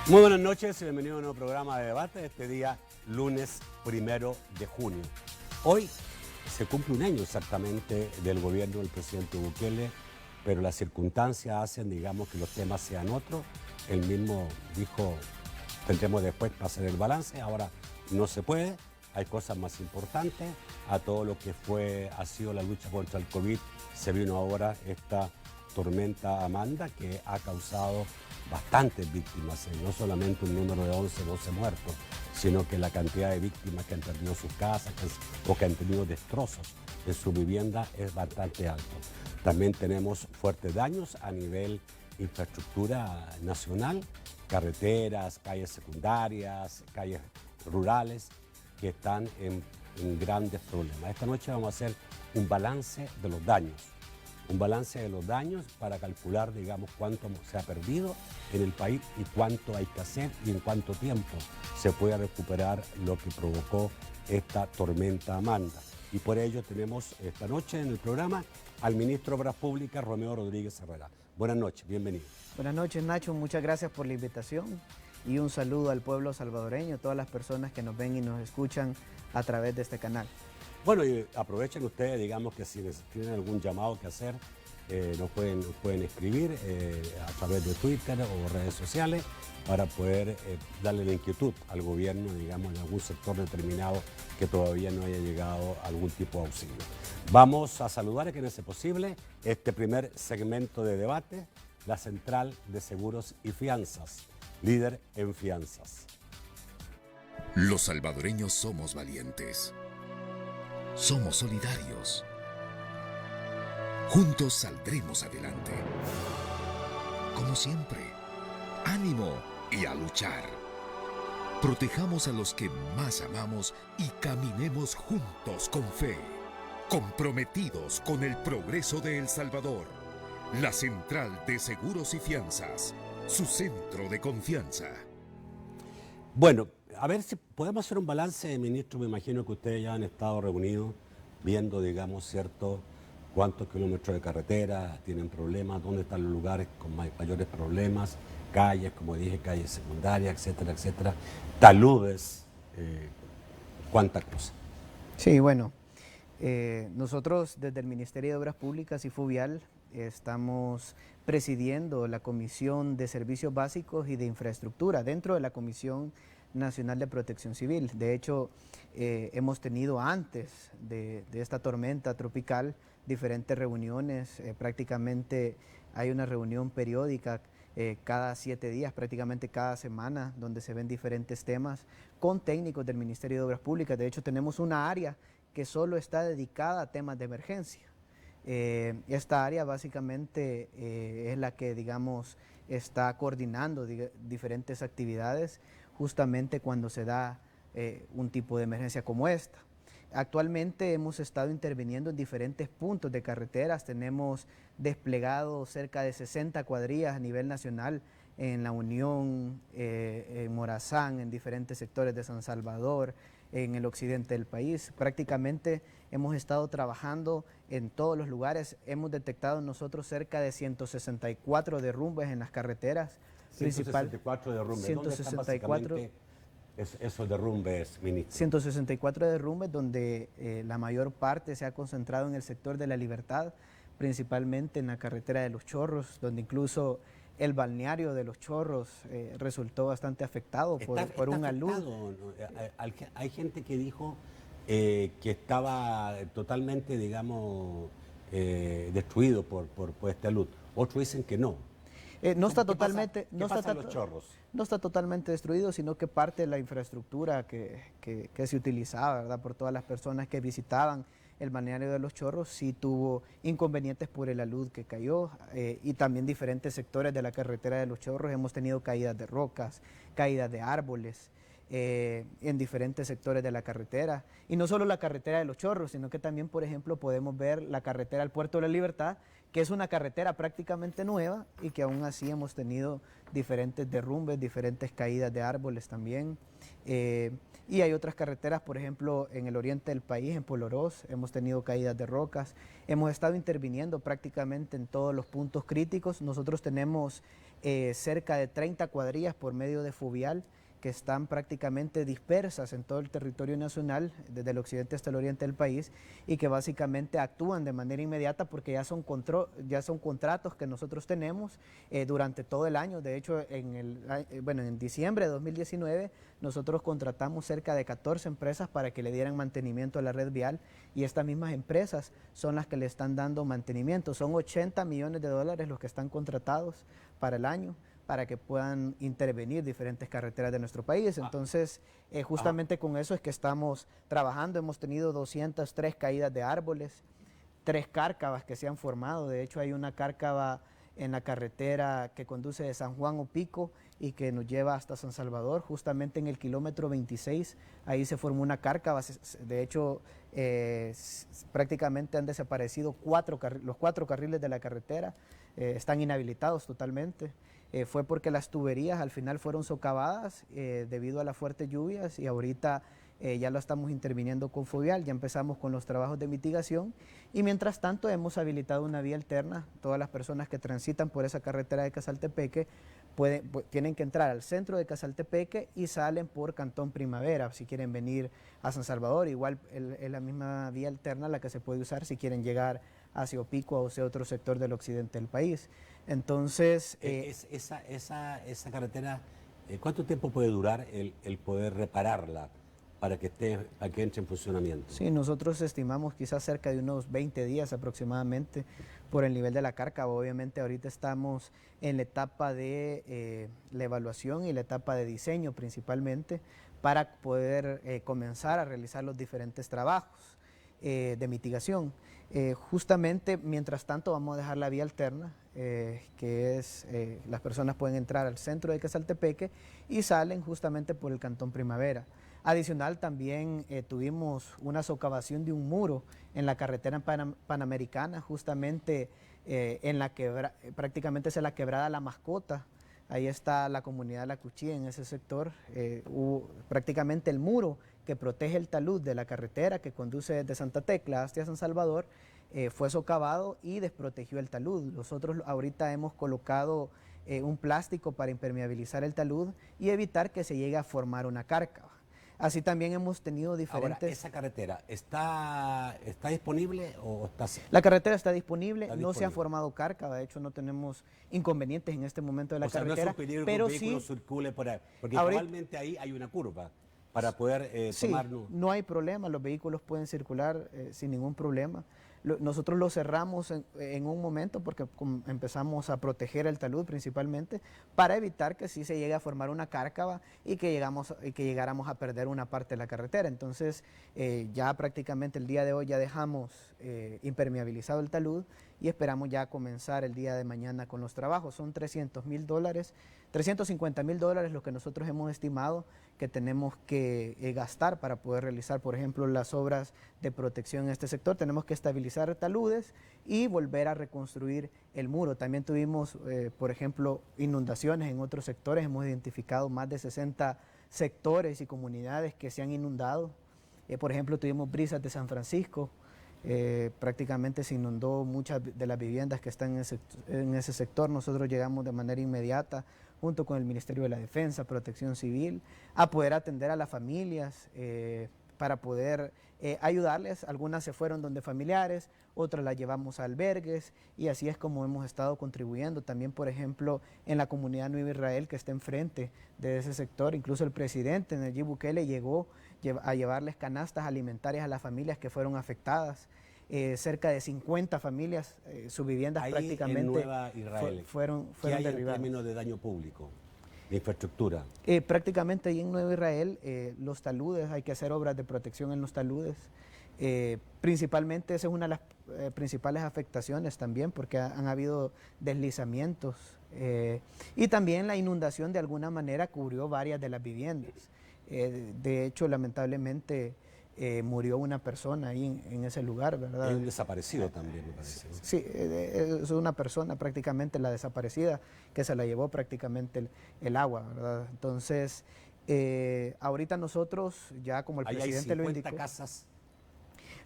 Muy buenas noches y bienvenido a un nuevo programa de debate este día, lunes 1 de junio. Hoy se cumple un año exactamente del gobierno del presidente Bukele, pero las circunstancias hacen, digamos, que los temas sean otros. Él mismo dijo, tendremos después para hacer el balance, ahora no se puede, hay cosas más importantes. A todo lo que ha sido la lucha contra el COVID, se vino ahora esta tormenta Amanda que ha causado bastantes víctimas, no solamente un número de 11, 12 muertos, sino que la cantidad de víctimas que han perdido sus casas o que han tenido destrozos en su vivienda es bastante alto. También tenemos fuertes daños a nivel infraestructura nacional, carreteras, calles secundarias, calles rurales que están en grandes problemas. Esta noche vamos a hacer un balance de los daños. Un balance de los daños para calcular, digamos, cuánto se ha perdido en el país y cuánto hay que hacer y en cuánto tiempo se puede recuperar lo que provocó esta tormenta Amanda. Y por ello tenemos esta noche en el programa al ministro de Obras Públicas, Romeo Rodríguez Herrera. Buenas noches, bienvenido. Buenas noches, Nacho, muchas gracias por la invitación y un saludo al pueblo salvadoreño, todas las personas que nos ven y nos escuchan a través de este canal. Bueno, y aprovechen ustedes, digamos que si tienen algún llamado que hacer, nos pueden escribir a través de Twitter o redes sociales para poder darle la inquietud al gobierno, digamos, en algún sector determinado que todavía no haya llegado algún tipo de auxilio. Vamos a saludar, a quienes sea posible, este primer segmento de debate, la Central de Seguros y Fianzas, líder en fianzas. Los salvadoreños somos valientes. Somos solidarios. Juntos saldremos adelante. Como siempre, ánimo y a luchar. Protejamos a los que más amamos y caminemos juntos con fe, comprometidos con el progreso de El Salvador. La Central de Seguros y Fianzas, su centro de confianza. Bueno, a ver si podemos hacer un balance, ministro. Me imagino que ustedes ya han estado reunidos viendo, digamos, cierto, cuántos kilómetros de carretera tienen problemas, dónde están los lugares con mayores problemas, calles, como dije, calles secundarias, etcétera, etcétera, taludes, cuántas cosas. Sí, bueno, nosotros desde el Ministerio de Obras Públicas y Fovial estamos presidiendo la Comisión de Servicios Básicos y de Infraestructura dentro de la Comisión Nacional de Protección Civil. De hecho, hemos tenido antes de esta tormenta tropical diferentes reuniones, prácticamente hay una reunión periódica cada 7 días, prácticamente cada semana, donde se ven diferentes temas con técnicos del Ministerio de Obras Públicas. De hecho, tenemos una área que solo está dedicada a temas de emergencia. Esta área básicamente es la que, digamos, está coordinando diferentes actividades justamente cuando se da un tipo de emergencia como esta. Actualmente hemos estado interviniendo en diferentes puntos de carreteras, tenemos desplegado cerca de 60 cuadrillas a nivel nacional en La Unión, en Morazán, en diferentes sectores de San Salvador, en el occidente del país. Prácticamente hemos estado trabajando en todos los lugares, hemos detectado nosotros cerca de 164 derrumbes en las carreteras. 164 derrumbes. 164, esos derrumbes, ministro. 164 derrumbes donde la mayor parte se ha concentrado en el sector de La Libertad, principalmente en la carretera de Los Chorros, donde incluso el balneario de Los Chorros resultó bastante afectado por un alud. Hay gente que dijo que estaba totalmente, digamos, destruido por este alud. Otros dicen que no. No está totalmente, ¿Qué pasa en Los Chorros? No está totalmente destruido, sino que parte de la infraestructura que se utilizaba, ¿verdad?, por todas las personas que visitaban el balneario de Los Chorros, sí tuvo inconvenientes por el alud que cayó y también diferentes sectores de la carretera de Los Chorros hemos tenido caídas de rocas, caídas de árboles en diferentes sectores de la carretera. Y no solo la carretera de Los Chorros, sino que también, por ejemplo, podemos ver la carretera al Puerto de la Libertad, que es una carretera prácticamente nueva y que aún así hemos tenido diferentes derrumbes, diferentes caídas de árboles también. Y hay otras carreteras, por ejemplo, en el oriente del país, en Polorós, hemos tenido caídas de rocas. Hemos estado interviniendo prácticamente en todos los puntos críticos. Nosotros tenemos cerca de 30 cuadrillas por medio de Fovial, que están prácticamente dispersas en todo el territorio nacional, desde el occidente hasta el oriente del país, y que básicamente actúan de manera inmediata porque ya son contratos que nosotros tenemos durante todo el año. De hecho, en diciembre de 2019 nosotros contratamos cerca de 14 empresas para que le dieran mantenimiento a la red vial, y estas mismas empresas son las que le están dando mantenimiento. Son 80 millones de dólares los que están contratados para el año, para que puedan intervenir diferentes carreteras de nuestro país. Entonces, justamente con eso es que estamos trabajando. Hemos tenido 203 caídas de árboles, 3 cárcavas que se han formado. De hecho, hay una cárcava en la carretera que conduce de San Juan Opico y que nos lleva hasta San Salvador, justamente en el kilómetro 26. Ahí se formó una cárcava. De hecho, prácticamente han desaparecido los 4 carriles de la carretera. Están inhabilitados totalmente. Fue porque las tuberías al final fueron socavadas debido a las fuertes lluvias, y ahorita ya lo estamos interviniendo con Fovial, ya empezamos con los trabajos de mitigación, y mientras tanto hemos habilitado una vía alterna. Todas las personas que transitan por esa carretera de Casaltepeque tienen que entrar al centro de Casaltepeque y salen por Cantón Primavera si quieren venir a San Salvador. Igual es la misma vía alterna la que se puede usar si quieren llegar hacia Opico o hacia otro sector del occidente del país. Entonces, esa carretera, ¿cuánto tiempo puede durar el poder repararla para que entre en funcionamiento? Sí, nosotros estimamos quizás cerca de unos 20 días aproximadamente por el nivel de la cárcava. Obviamente ahorita estamos en la etapa de la evaluación y la etapa de diseño principalmente, para poder comenzar a realizar los diferentes trabajos de mitigación. Justamente, mientras tanto, vamos a dejar la vía alterna, que es, las personas pueden entrar al centro de Casaltepeque y salen justamente por el Cantón Primavera. Adicional, también tuvimos una socavación de un muro en la carretera panamericana, justamente en la prácticamente es la quebrada La Mascota. Ahí está la comunidad de La Cuchilla en ese sector. Prácticamente el muro que protege el talud de la carretera que conduce desde Santa Tecla hasta San Salvador fue socavado y desprotegió el talud. Nosotros ahorita hemos colocado un plástico para impermeabilizar el talud y evitar que se llegue a formar una cárcava. Así también hemos tenido diferentes... Ahora, ¿esa carretera está disponible o está...? La carretera está disponible, no se ha formado cárcava. De hecho no tenemos inconvenientes en este momento de la carretera. No es un peligro que un vehículo circule por ahí, porque actualmente ahí hay una curva para poder tomar... No hay problema, los vehículos pueden circular sin ningún problema. Nosotros lo cerramos en un momento porque empezamos a proteger el talud principalmente, para evitar que sí se llegue a formar una cárcava y que llegáramos a perder una parte de la carretera. Entonces ya prácticamente el día de hoy ya dejamos impermeabilizado el talud y esperamos ya comenzar el día de mañana con los trabajos. Son $300,000, $350,000 lo que nosotros hemos estimado que tenemos que gastar para poder realizar, por ejemplo, las obras de protección en este sector. Tenemos que estabilizar taludes y volver a reconstruir el muro. También tuvimos, por ejemplo, inundaciones en otros sectores. Hemos identificado más de 60 sectores y comunidades que se han inundado. Por ejemplo, tuvimos Brisas de San Francisco. Prácticamente se inundó muchas de las viviendas que están en ese sector. Nosotros llegamos de manera inmediata, junto con el Ministerio de la Defensa, Protección Civil, a poder atender a las familias, para poder ayudarles. Algunas se fueron donde familiares, otras las llevamos a albergues, y así es como hemos estado contribuyendo. También, por ejemplo, en la comunidad Nueva Israel, que está enfrente de ese sector, incluso el presidente Nayib Bukele llegó a llevarles canastas alimentarias a las familias que fueron afectadas. Cerca de 50 familias, sus viviendas ahí prácticamente en Nueva Israel, fueron derribadas. En términos de daño público, de infraestructura? Prácticamente ahí en Nueva Israel, los taludes, hay que hacer obras de protección en los taludes. Principalmente esa es una de las principales afectaciones también, porque han habido deslizamientos, y también la inundación de alguna manera cubrió varias de las viviendas. De hecho, lamentablemente murió una persona ahí en ese lugar, ¿verdad? Hay un desaparecido también, me parece, ¿no? Sí, es una persona prácticamente la desaparecida, que se la llevó prácticamente el agua, ¿verdad? Entonces, Ahorita nosotros, ya como el Ahí hay presidente lo 50 indicó, casas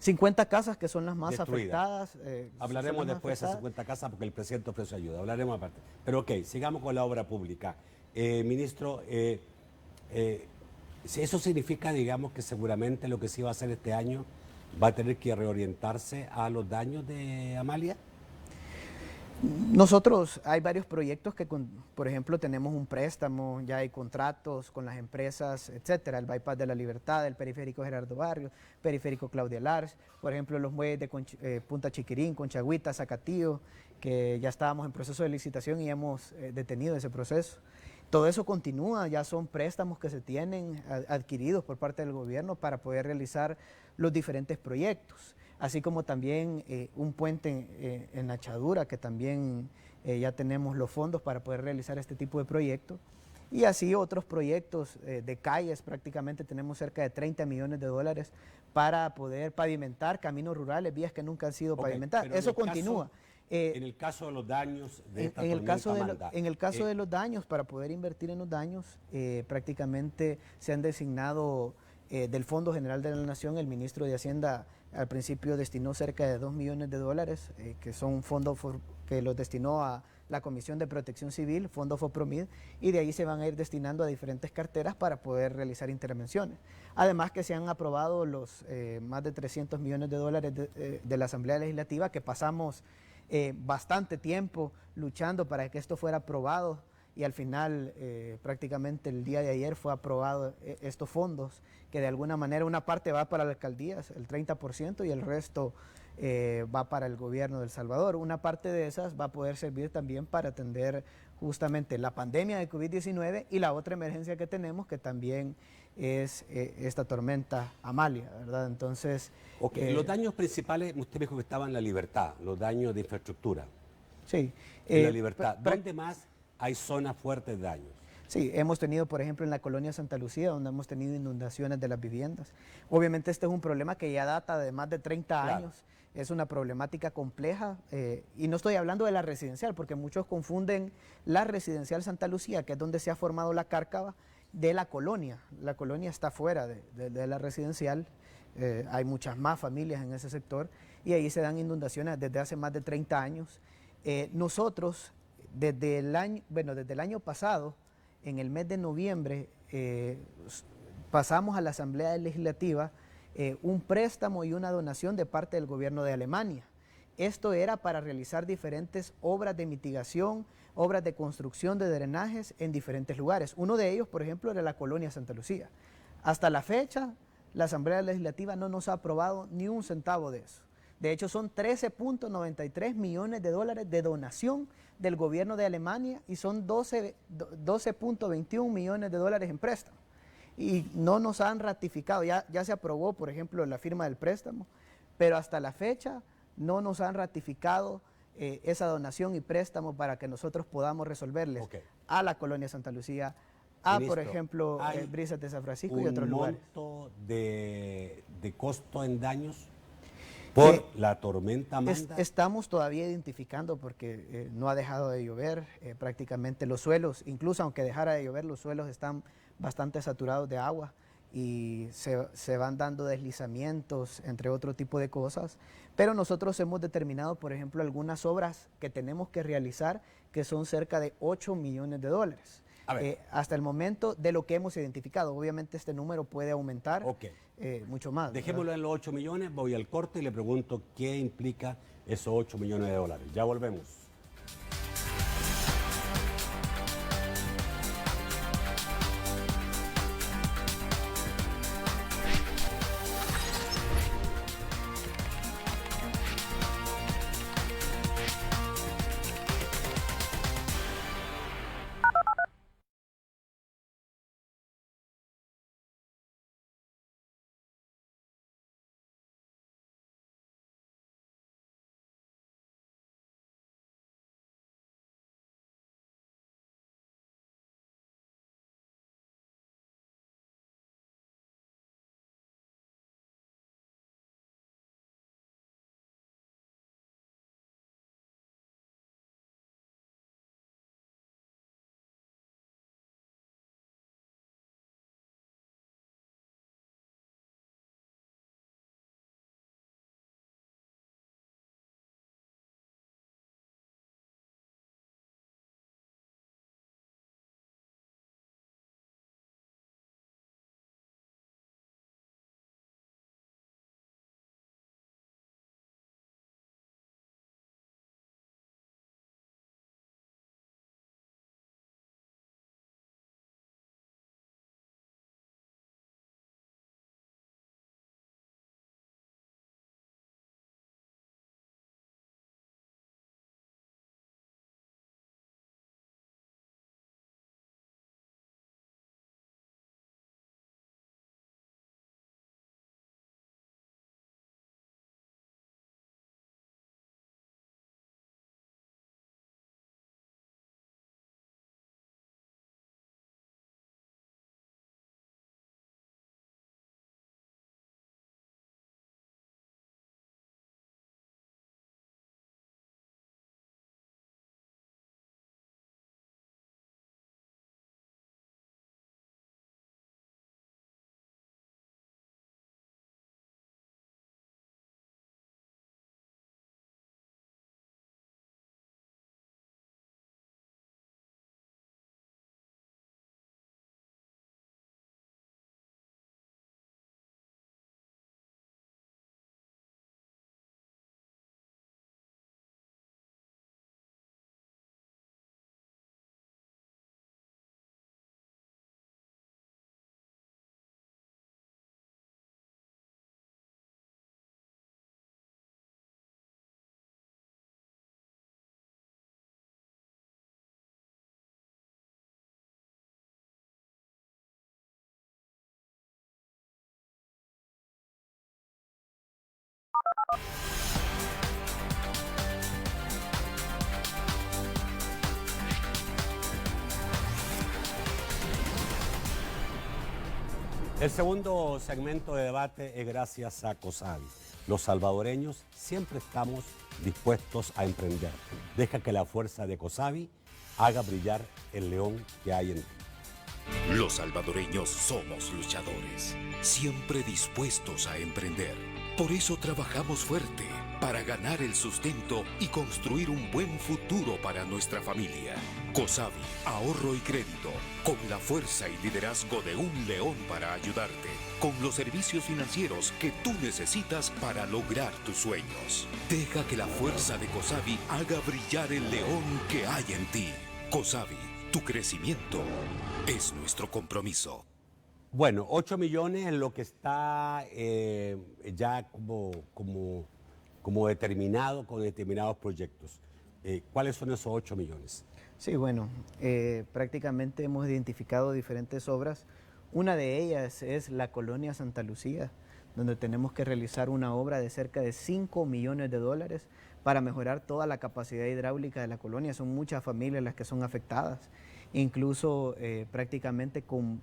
50 casas que son las más destruidas. afectadas. Hablaremos después de esas 50 casas porque el presidente ofreció ayuda. Hablaremos aparte. Pero ok, sigamos con la obra pública. Ministro, si eso significa, digamos, que seguramente lo que se iba a hacer este año va a tener que reorientarse a los daños de Amalia. Nosotros hay varios proyectos que, por ejemplo, tenemos un préstamo, ya hay contratos con las empresas, etcétera, el Bypass de la Libertad, el Periférico Gerardo Barrios, Periférico Claudia Lars, por ejemplo, los muelles de Punta Chiquirín, Conchagüita, Zacatío, que ya estábamos en proceso de licitación y hemos detenido ese proceso. Todo eso continúa, ya son préstamos que se tienen adquiridos por parte del gobierno para poder realizar los diferentes proyectos, así como también un puente en la Chadura, que también ya tenemos los fondos para poder realizar este tipo de proyectos. Y así otros proyectos de calles, prácticamente tenemos cerca de 30 millones de dólares para poder pavimentar caminos rurales, vías que nunca han sido pavimentadas. Eso continúa. En el caso de los daños de esta tormenta Amanda. En el caso de los daños, para poder invertir en los daños, prácticamente se han designado del Fondo General de la Nación, el ministro de Hacienda al principio destinó cerca de 2 millones de dólares, que son fondos que los destinó a la Comisión de Protección Civil, Fondo FOPROMID, y de ahí se van a ir destinando a diferentes carteras para poder realizar intervenciones. Además que se han aprobado los más de 300 millones de dólares de la Asamblea Legislativa, que pasamos bastante tiempo luchando para que esto fuera aprobado, y al final prácticamente el día de ayer fue aprobado estos fondos, que de alguna manera una parte va para las alcaldías, el 30%, y el resto va para el gobierno de El Salvador. Una parte de esas va a poder servir también para atender justamente la pandemia de COVID-19 y la otra emergencia que tenemos, que también es esta tormenta Amalia, ¿verdad? Entonces... los daños principales, usted dijo que estaban en La Libertad, los daños de infraestructura. Sí. En La Libertad, ¿dónde más hay zonas fuertes de daños? Sí, hemos tenido, por ejemplo, en la colonia Santa Lucía, donde hemos tenido inundaciones de las viviendas. Obviamente este es un problema que ya data de más de 30 años, es una problemática compleja, y no estoy hablando de la residencial, porque muchos confunden la residencial Santa Lucía, que es donde se ha formado la cárcava, de la colonia. La colonia está fuera de la residencial, hay muchas más familias en ese sector, y ahí se dan inundaciones desde hace más de 30 años. Nosotros, desde el año pasado, en el mes de noviembre, pasamos a la Asamblea Legislativa un préstamo y una donación de parte del gobierno de Alemania. Esto era para realizar diferentes obras de mitigación, obras de construcción de drenajes en diferentes lugares. Uno de ellos, por ejemplo, era la colonia Santa Lucía. Hasta la fecha, la Asamblea Legislativa no nos ha aprobado ni un centavo de eso. De hecho, son 13.93 millones de dólares de donación del gobierno de Alemania y son 12.21 millones de dólares en préstamo. Y no nos han ratificado, ya se aprobó, por ejemplo, la firma del préstamo, pero hasta la fecha no nos han ratificado esa donación y préstamo para que nosotros podamos resolverles a la colonia Santa Lucía, Ministro, por ejemplo, Brisas de San Francisco y otros lugares. ¿Un monto de costo en daños por la tormenta Amanda? Estamos todavía identificando porque no ha dejado de llover, prácticamente los suelos, incluso aunque dejara de llover, los suelos están bastante saturados de agua y se van dando deslizamientos, entre otro tipo de cosas, pero nosotros hemos determinado, por ejemplo, algunas obras que tenemos que realizar que son cerca de 8 millones de dólares. Hasta el momento de lo que hemos identificado. Obviamente este número puede aumentar mucho más. Dejémoslo en los 8 millones, voy al corte y le pregunto qué implica esos 8 millones de dólares. Ya volvemos. El segundo segmento de debate es gracias a COSAVI. Los salvadoreños siempre estamos dispuestos a emprender. Deja que la fuerza de COSAVI haga brillar el león que hay en ti. Los salvadoreños somos luchadores, siempre dispuestos a emprender. Por eso trabajamos fuerte, para ganar el sustento y construir un buen futuro para nuestra familia. COSAVI, ahorro y crédito, con la fuerza y liderazgo de un león para ayudarte, con los servicios financieros que tú necesitas para lograr tus sueños. Deja que la fuerza de COSAVI haga brillar el león que hay en ti. COSAVI, tu crecimiento es nuestro compromiso. Bueno, 8 millones es lo que está ya como determinado con determinados proyectos. ¿Cuáles son esos 8 millones? Sí, bueno, prácticamente hemos identificado diferentes obras. Una de ellas es la colonia Santa Lucía, donde tenemos que realizar una obra de cerca de 5 millones de dólares para mejorar toda la capacidad hidráulica de la colonia. Son muchas familias las que son afectadas, incluso prácticamente con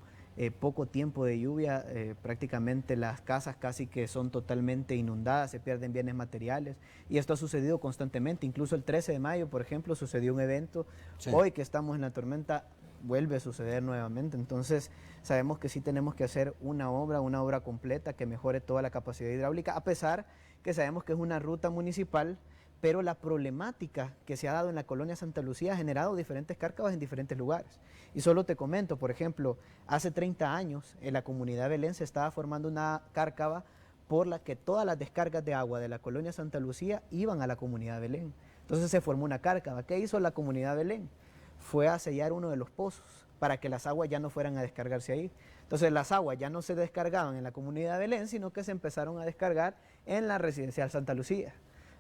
poco tiempo de lluvia, prácticamente las casas casi que son totalmente inundadas, se pierden bienes materiales y esto ha sucedido constantemente. Incluso el 13 de mayo, por ejemplo, sucedió un evento. Sí. Hoy que estamos en la tormenta vuelve a suceder nuevamente. Entonces sabemos que sí tenemos que hacer una obra completa que mejore toda la capacidad hidráulica, a pesar que sabemos que es una ruta municipal, pero la problemática que se ha dado en la colonia Santa Lucía ha generado diferentes cárcavas en diferentes lugares. Y solo te comento, por ejemplo, hace 30 años en la comunidad Belén se estaba formando una cárcava por la que todas las descargas de agua de la colonia Santa Lucía iban a la comunidad Belén. Entonces se formó una cárcava. ¿Qué hizo la comunidad Belén? Fue a sellar uno de los pozos para que las aguas ya no fueran a descargarse ahí. Entonces las aguas ya no se descargaban en la comunidad Belén, sino que se empezaron a descargar en la residencial Santa Lucía.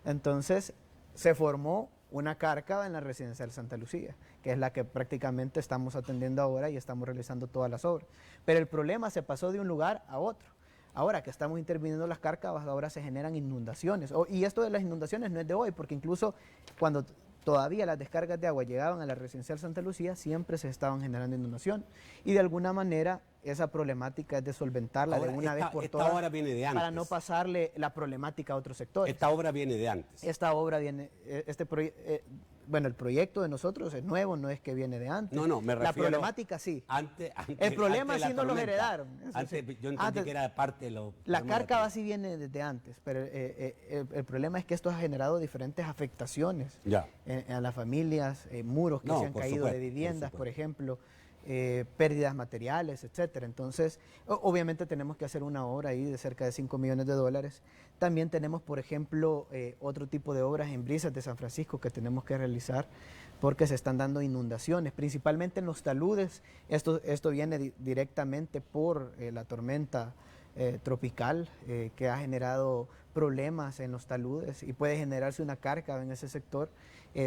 Entonces se formó una cárcava en la residencial Santa Lucía, que es la que prácticamente estamos atendiendo ahora y estamos realizando todas las obras. Pero el problema se pasó de un lugar a otro. Ahora que estamos interviniendo las cárcavas, ahora se generan inundaciones. Y esto de las inundaciones no es de hoy, porque incluso cuando todavía las descargas de agua llegaban a la residencial Santa Lucía, siempre se estaban generando inundaciones. Y de alguna manera esa problemática es de solventarla ahora, de una vez por todas. Esta obra viene de antes. Para no pasarle la problemática a otros sectores. Esta obra viene de antes. Esta obra viene, bueno, el proyecto de nosotros es nuevo, no es que viene de antes. No, me refiero. La problemática sí. El problema sí nos lo heredaron. Antes, sí. Yo entendí que era parte de lo... La cárcava sí viene desde antes, pero el problema es que esto ha generado diferentes afectaciones a las familias, muros que se han caído de viviendas, por ejemplo. Pérdidas materiales, etcétera. Entonces, obviamente tenemos que hacer una obra ahí de cerca de 5 millones de dólares. También tenemos, por ejemplo, otro tipo de obras en Brisas de San Francisco que tenemos que realizar porque se están dando inundaciones, principalmente en los taludes. Esto viene directamente por la tormenta tropical que ha generado problemas en los taludes y puede generarse una cárcava en ese sector.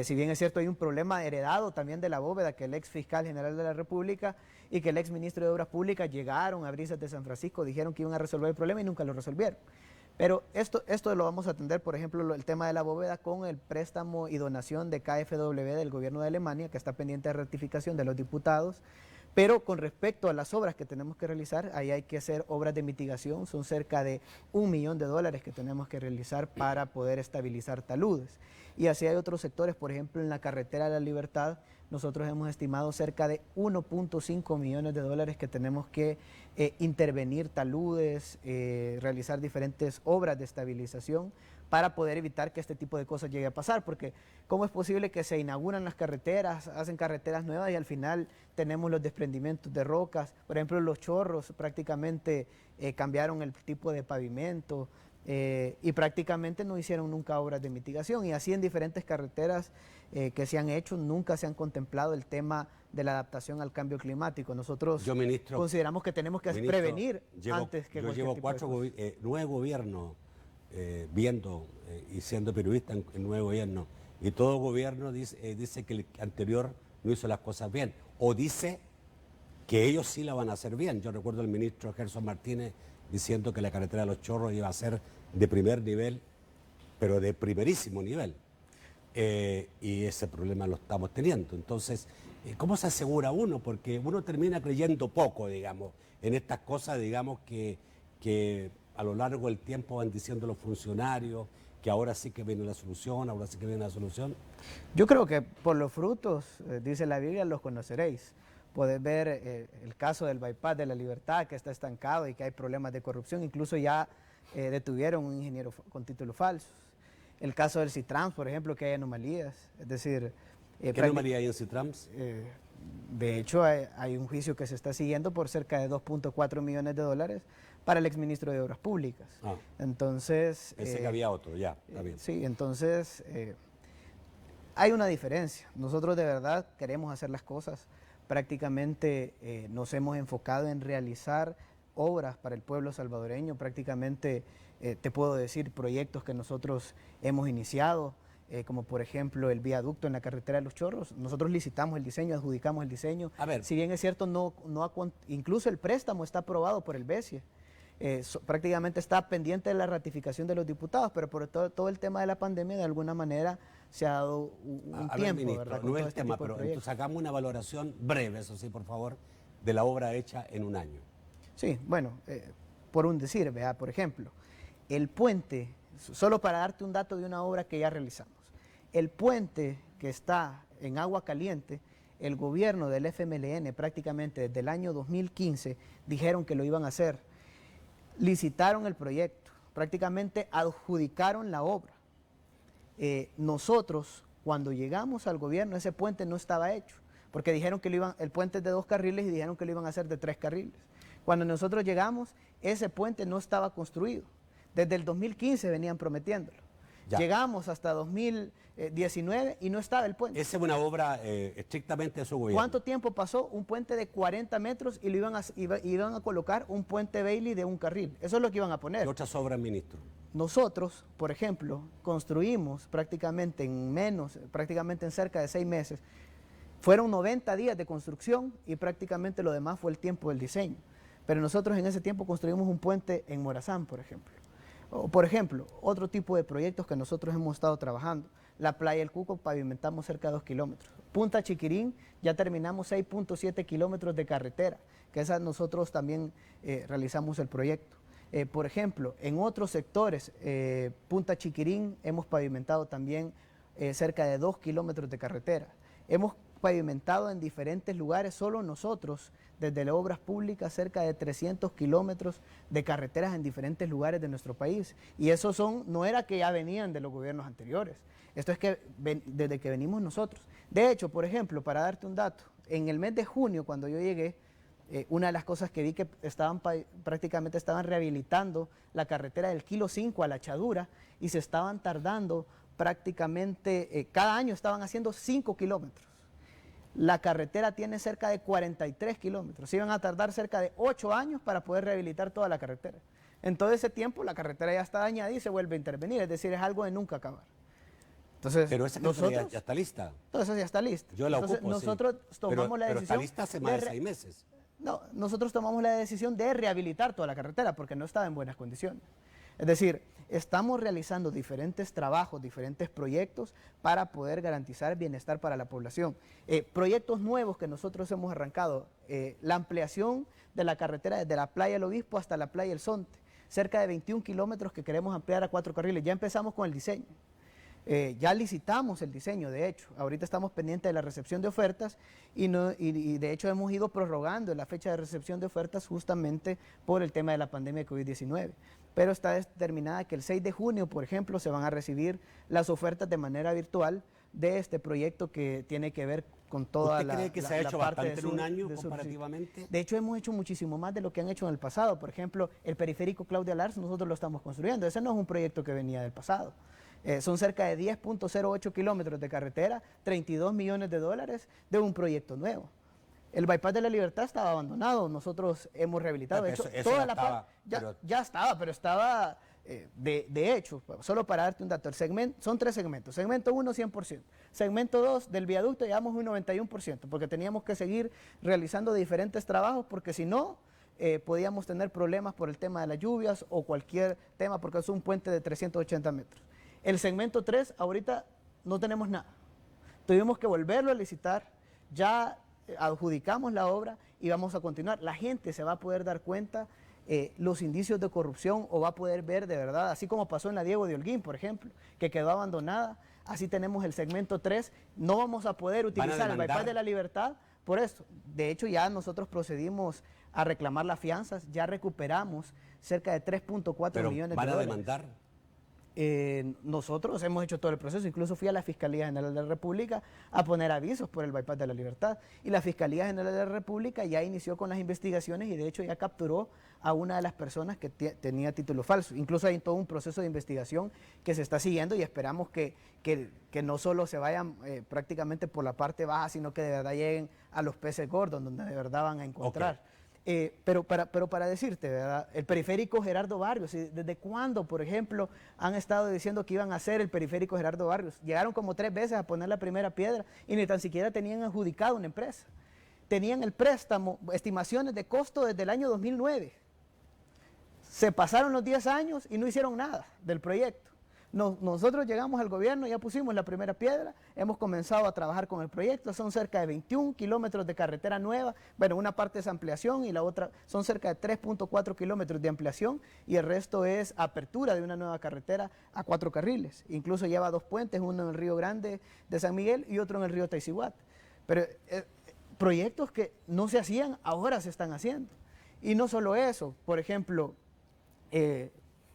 Si bien es cierto, hay un problema heredado también de la bóveda que el ex fiscal general de la República y que el ex ministro de Obras Públicas llegaron a Brisas de San Francisco, dijeron que iban a resolver el problema y nunca lo resolvieron. Pero esto lo vamos a atender, por ejemplo, el tema de la bóveda con el préstamo y donación de KfW del gobierno de Alemania, que está pendiente de ratificación de los diputados. Pero con respecto a las obras que tenemos que realizar, ahí hay que hacer obras de mitigación, son cerca de $1 millón que tenemos que realizar para poder estabilizar taludes. Y así hay otros sectores, por ejemplo, en la carretera de la Libertad, nosotros hemos estimado cerca de $1.5 millones que tenemos que intervenir taludes, realizar diferentes obras de estabilización para poder evitar que este tipo de cosas llegue a pasar, porque ¿cómo es posible que se inauguran las carreteras, hacen carreteras nuevas y al final tenemos los desprendimientos de rocas? Por ejemplo, Los Chorros prácticamente cambiaron el tipo de pavimento y prácticamente no hicieron nunca obras de mitigación, y así en diferentes carreteras que se han hecho nunca se han contemplado el tema de la adaptación al cambio climático. Nosotros consideramos que tenemos que prevenir antes que yo llevo 9 gobiernos viendo y siendo periodista en el nuevo gobierno, y todo gobierno dice que el anterior no hizo las cosas bien, o dice que ellos sí la van a hacer bien. Yo recuerdo al ministro Gerson Martínez diciendo que la carretera de Los Chorros iba a ser de primer nivel pero de primerísimo nivel. Y ese problema lo estamos teniendo. Entonces, ¿cómo se asegura uno? Porque uno termina creyendo poco, digamos, en estas cosas, digamos, que a lo largo del tiempo van diciendo los funcionarios, que ahora sí que viene la solución, ahora sí que viene la solución. Yo creo que por los frutos, dice la Biblia, los conoceréis. Podés ver el caso del bypass de la Libertad, que está estancado y que hay problemas de corrupción. Incluso ya detuvieron un ingeniero con títulos falsos. El caso del Citrans, por ejemplo, que hay anomalías. Es decir... ¿Qué anomalía hay en Citrans? De hecho, hay un juicio que se está siguiendo por cerca de 2.4 millones de dólares para el exministro de Obras Públicas. Entonces... Pensé que había otro, ya, está bien. Sí, entonces hay una diferencia. Nosotros de verdad queremos hacer las cosas. Prácticamente nos hemos enfocado en realizar obras para el pueblo salvadoreño. Prácticamente te puedo decir proyectos que nosotros hemos iniciado, como por ejemplo el viaducto en la carretera de Los Chorros. Nosotros licitamos el diseño, adjudicamos el diseño. A ver. Si bien es cierto, incluso el préstamo está aprobado por el BESIE. Prácticamente está pendiente de la ratificación de los diputados, pero por todo el tema de la pandemia, de alguna manera se ha dado un tiempo, ministro, ¿verdad? no es el tema, pero entonces hagamos una valoración breve, eso sí, por favor, de la obra hecha en un año. Sí, bueno, por un decir, vea, por ejemplo, el puente, solo para darte un dato de una obra que ya realizamos, el puente que está en Agua Caliente, el gobierno del FMLN prácticamente desde el año 2015 dijeron que lo iban a hacer. Licitaron el proyecto, prácticamente adjudicaron la obra. Nosotros, cuando llegamos al gobierno, ese puente no estaba hecho, porque dijeron que el puente es de 2 carriles y dijeron que lo iban a hacer de 3 carriles. Cuando nosotros llegamos, ese puente no estaba construido. Desde el 2015 venían prometiéndolo. Ya. Llegamos hasta 2019 y no estaba el puente. Esa es una obra estrictamente de su gobierno. ¿Cuánto tiempo pasó? Un puente de 40 metros y iban a colocar un puente Bailey de 1 carril. Eso es lo que iban a poner. ¿Qué otras obras, ministro? Nosotros, por ejemplo, construimos prácticamente en cerca de 6 meses. Fueron 90 días de construcción y prácticamente lo demás fue el tiempo del diseño. Pero nosotros en ese tiempo construimos un puente en Morazán, por ejemplo. O, por ejemplo, otro tipo de proyectos que nosotros hemos estado trabajando. La playa El Cuco pavimentamos cerca de 2 kilómetros. Punta Chiquirín ya terminamos 6.7 kilómetros de carretera, que esa nosotros también realizamos el proyecto. Por ejemplo, en otros sectores, Punta Chiquirín hemos pavimentado también cerca de 2 kilómetros de carretera. Hemos pavimentado en diferentes lugares, solo nosotros, desde las obras públicas, cerca de 300 kilómetros de carreteras en diferentes lugares de nuestro país. Y eso no era que ya venían de los gobiernos anteriores, esto es que desde que venimos nosotros. De hecho, por ejemplo, para darte un dato, en el mes de junio, cuando yo llegué, una de las cosas que vi que prácticamente estaban rehabilitando la carretera del Kilo 5 a La Chadura y se estaban tardando prácticamente, cada año estaban haciendo 5 kilómetros. La carretera tiene cerca de 43 kilómetros. Se iban a tardar cerca de 8 años para poder rehabilitar toda la carretera. En todo ese tiempo la carretera ya está dañada y se vuelve a intervenir, es decir, es algo de nunca acabar. Entonces, pero esa carretera ya está lista. Todo eso ya está listo. Yo la ocupo, nosotros tomamos la decisión. Pero está lista hace más de 6 meses. No, nosotros tomamos la decisión de rehabilitar toda la carretera porque no estaba en buenas condiciones. Es decir, estamos realizando diferentes trabajos, diferentes proyectos para poder garantizar bienestar para la población. Proyectos nuevos que nosotros hemos arrancado, la ampliación de la carretera desde la playa El Obispo hasta la playa El Zonte, cerca de 21 kilómetros que queremos ampliar a 4 carriles. Ya empezamos con el diseño. Ya licitamos el diseño, de hecho. Ahorita estamos pendientes de la recepción de ofertas y de hecho hemos ido prorrogando la fecha de recepción de ofertas justamente por el tema de la pandemia de COVID-19. Pero está determinada que el 6 de junio, por ejemplo, se van a recibir las ofertas de manera virtual de este proyecto que tiene que ver con toda la ¿Usted cree que se ha hecho bastante en un año comparativamente? De hecho, hemos hecho muchísimo más de lo que han hecho en el pasado. Por ejemplo, el periférico Claudia Lars, nosotros lo estamos construyendo. Ese no es un proyecto que venía del pasado. Son cerca de 10.08 kilómetros de carretera, 32 millones de dólares de un proyecto nuevo. El bypass de la Libertad estaba abandonado, nosotros hemos rehabilitado. De hecho, toda la parte ya estaba, pero estaba de hecho, solo para darte un dato, son 3 segmentos. Segmento 1, 100%. Segmento 2, del viaducto llevamos un 91%, porque teníamos que seguir realizando diferentes trabajos, porque si no, podíamos tener problemas por el tema de las lluvias o cualquier tema, porque es un puente de 380 metros. El segmento 3, ahorita no tenemos nada. Tuvimos que volverlo a licitar, ya adjudicamos la obra y vamos a continuar. La gente se va a poder dar cuenta los indicios de corrupción o va a poder ver de verdad, así como pasó en la Diego de Holguín, por ejemplo, que quedó abandonada. Así tenemos el segmento 3. No vamos a poder utilizar el bypass de la Libertad por esto. De hecho, ya nosotros procedimos a reclamar las fianzas, ya recuperamos cerca de 3.4 millones de dólares. ¿Van a demandar? Nosotros hemos hecho todo el proceso, incluso fui a la Fiscalía General de la República a poner avisos por el bypass de la Libertad, y la Fiscalía General de la República ya inició con las investigaciones y de hecho ya capturó a una de las personas que tenía título falso. Incluso hay todo un proceso de investigación que se está siguiendo y esperamos que no solo se vayan prácticamente por la parte baja, sino que de verdad lleguen a los peces gordos, donde de verdad van a encontrar. Okay. Pero para decirte, ¿verdad? El periférico Gerardo Barrios, ¿desde cuándo, por ejemplo, han estado diciendo que iban a hacer el periférico Gerardo Barrios? Llegaron como 3 veces a poner la primera piedra y ni tan siquiera tenían adjudicado una empresa. Tenían el préstamo, estimaciones de costo desde el año 2009. Se pasaron los 10 años y no hicieron nada del proyecto. Nosotros llegamos al gobierno, ya pusimos la primera piedra, hemos comenzado a trabajar con el proyecto, son cerca de 21 kilómetros de carretera nueva, bueno, una parte es ampliación y la otra son cerca de 3.4 kilómetros de ampliación y el resto es apertura de una nueva carretera a 4 carriles, incluso lleva 2 puentes, uno en el Río Grande de San Miguel y otro en el Río Taiziguat. Pero proyectos que no se hacían, ahora se están haciendo. Y no solo eso, por ejemplo,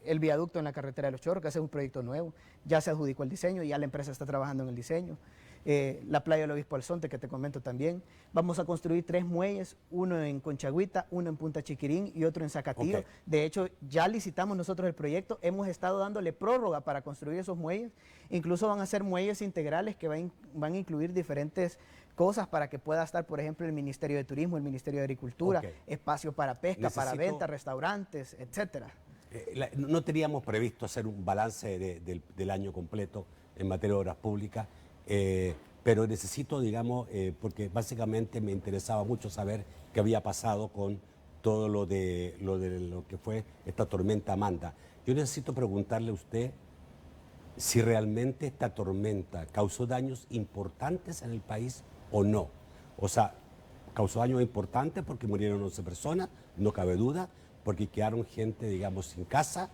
el viaducto en la carretera de Los Chorros, que es un proyecto nuevo, ya se adjudicó el diseño, ya la empresa está trabajando en el diseño. La playa del Obispo Alzonte, que te comento también. Vamos a construir 3 muelles, uno en Conchagüita, uno en Punta Chiquirín y otro en Zacatillo. Okay. De hecho, ya licitamos nosotros el proyecto, hemos estado dándole prórroga para construir esos muelles. Incluso van a ser muelles integrales que van a incluir diferentes cosas para que pueda estar, por ejemplo, el Ministerio de Turismo, el Ministerio de Agricultura, okay, espacio para pesca, para venta, restaurantes, etcétera. No teníamos previsto hacer un balance del año completo en materia de obras públicas, pero necesito, digamos, porque básicamente me interesaba mucho saber qué había pasado con todo lo que fue esta tormenta Amanda. Yo necesito preguntarle a usted si realmente esta tormenta causó daños importantes en el país o no. O sea, causó daños importantes porque murieron 11 personas, no cabe duda, porque quedaron gente, digamos, sin casa,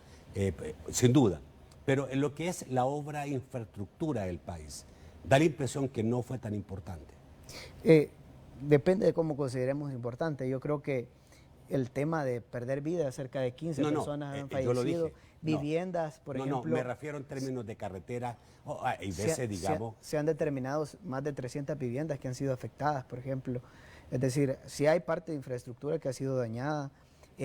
sin duda. Pero en lo que es la obra e infraestructura del país, da la impresión que no fue tan importante. Depende de cómo consideremos importante. Yo creo que el tema de perder vidas, cerca de 15 personas han fallecido, viviendas, por ejemplo... No, me refiero en términos de carretera, hay veces, digamos... Se han determinado más de 300 viviendas que han sido afectadas, por ejemplo. Es decir, si hay parte de infraestructura que ha sido dañada,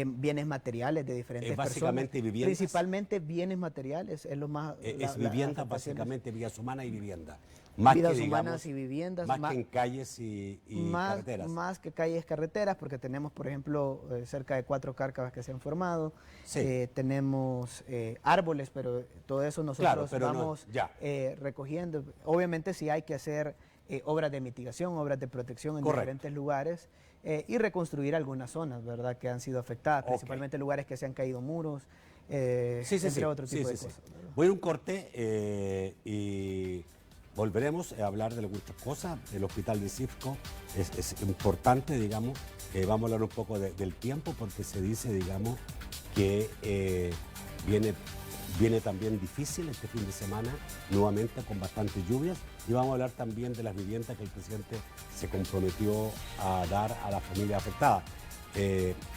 bienes materiales de diferentes básicamente personas, viviendas, principalmente bienes materiales, es lo más... viviendas, básicamente vidas humanas y vivienda. Más vidas humanas y viviendas. Más que en calles y carreteras. Más que calles, carreteras, porque tenemos, por ejemplo, cerca de 4 cárcavas que se han formado, sí. Tenemos árboles, pero todo eso nosotros vamos recogiendo. Obviamente sí hay que hacer obras de mitigación, obras de protección en diferentes lugares, y reconstruir algunas zonas, ¿verdad?, que han sido afectadas, principalmente lugares que se han caído muros, entre otro tipo de cosas. Voy a un corte y volveremos a hablar de algunas cosas. El hospital de Cifco es importante, digamos. Vamos a hablar un poco del tiempo, porque se dice, digamos, que viene también difícil este fin de semana, nuevamente con bastantes lluvias, y vamos a hablar también de las viviendas que el presidente se comprometió a dar a las familias afectadas,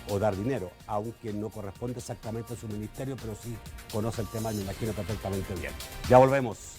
o dar dinero, aunque no corresponde exactamente a su ministerio, pero sí conoce el tema, me imagino, perfectamente bien. Ya volvemos.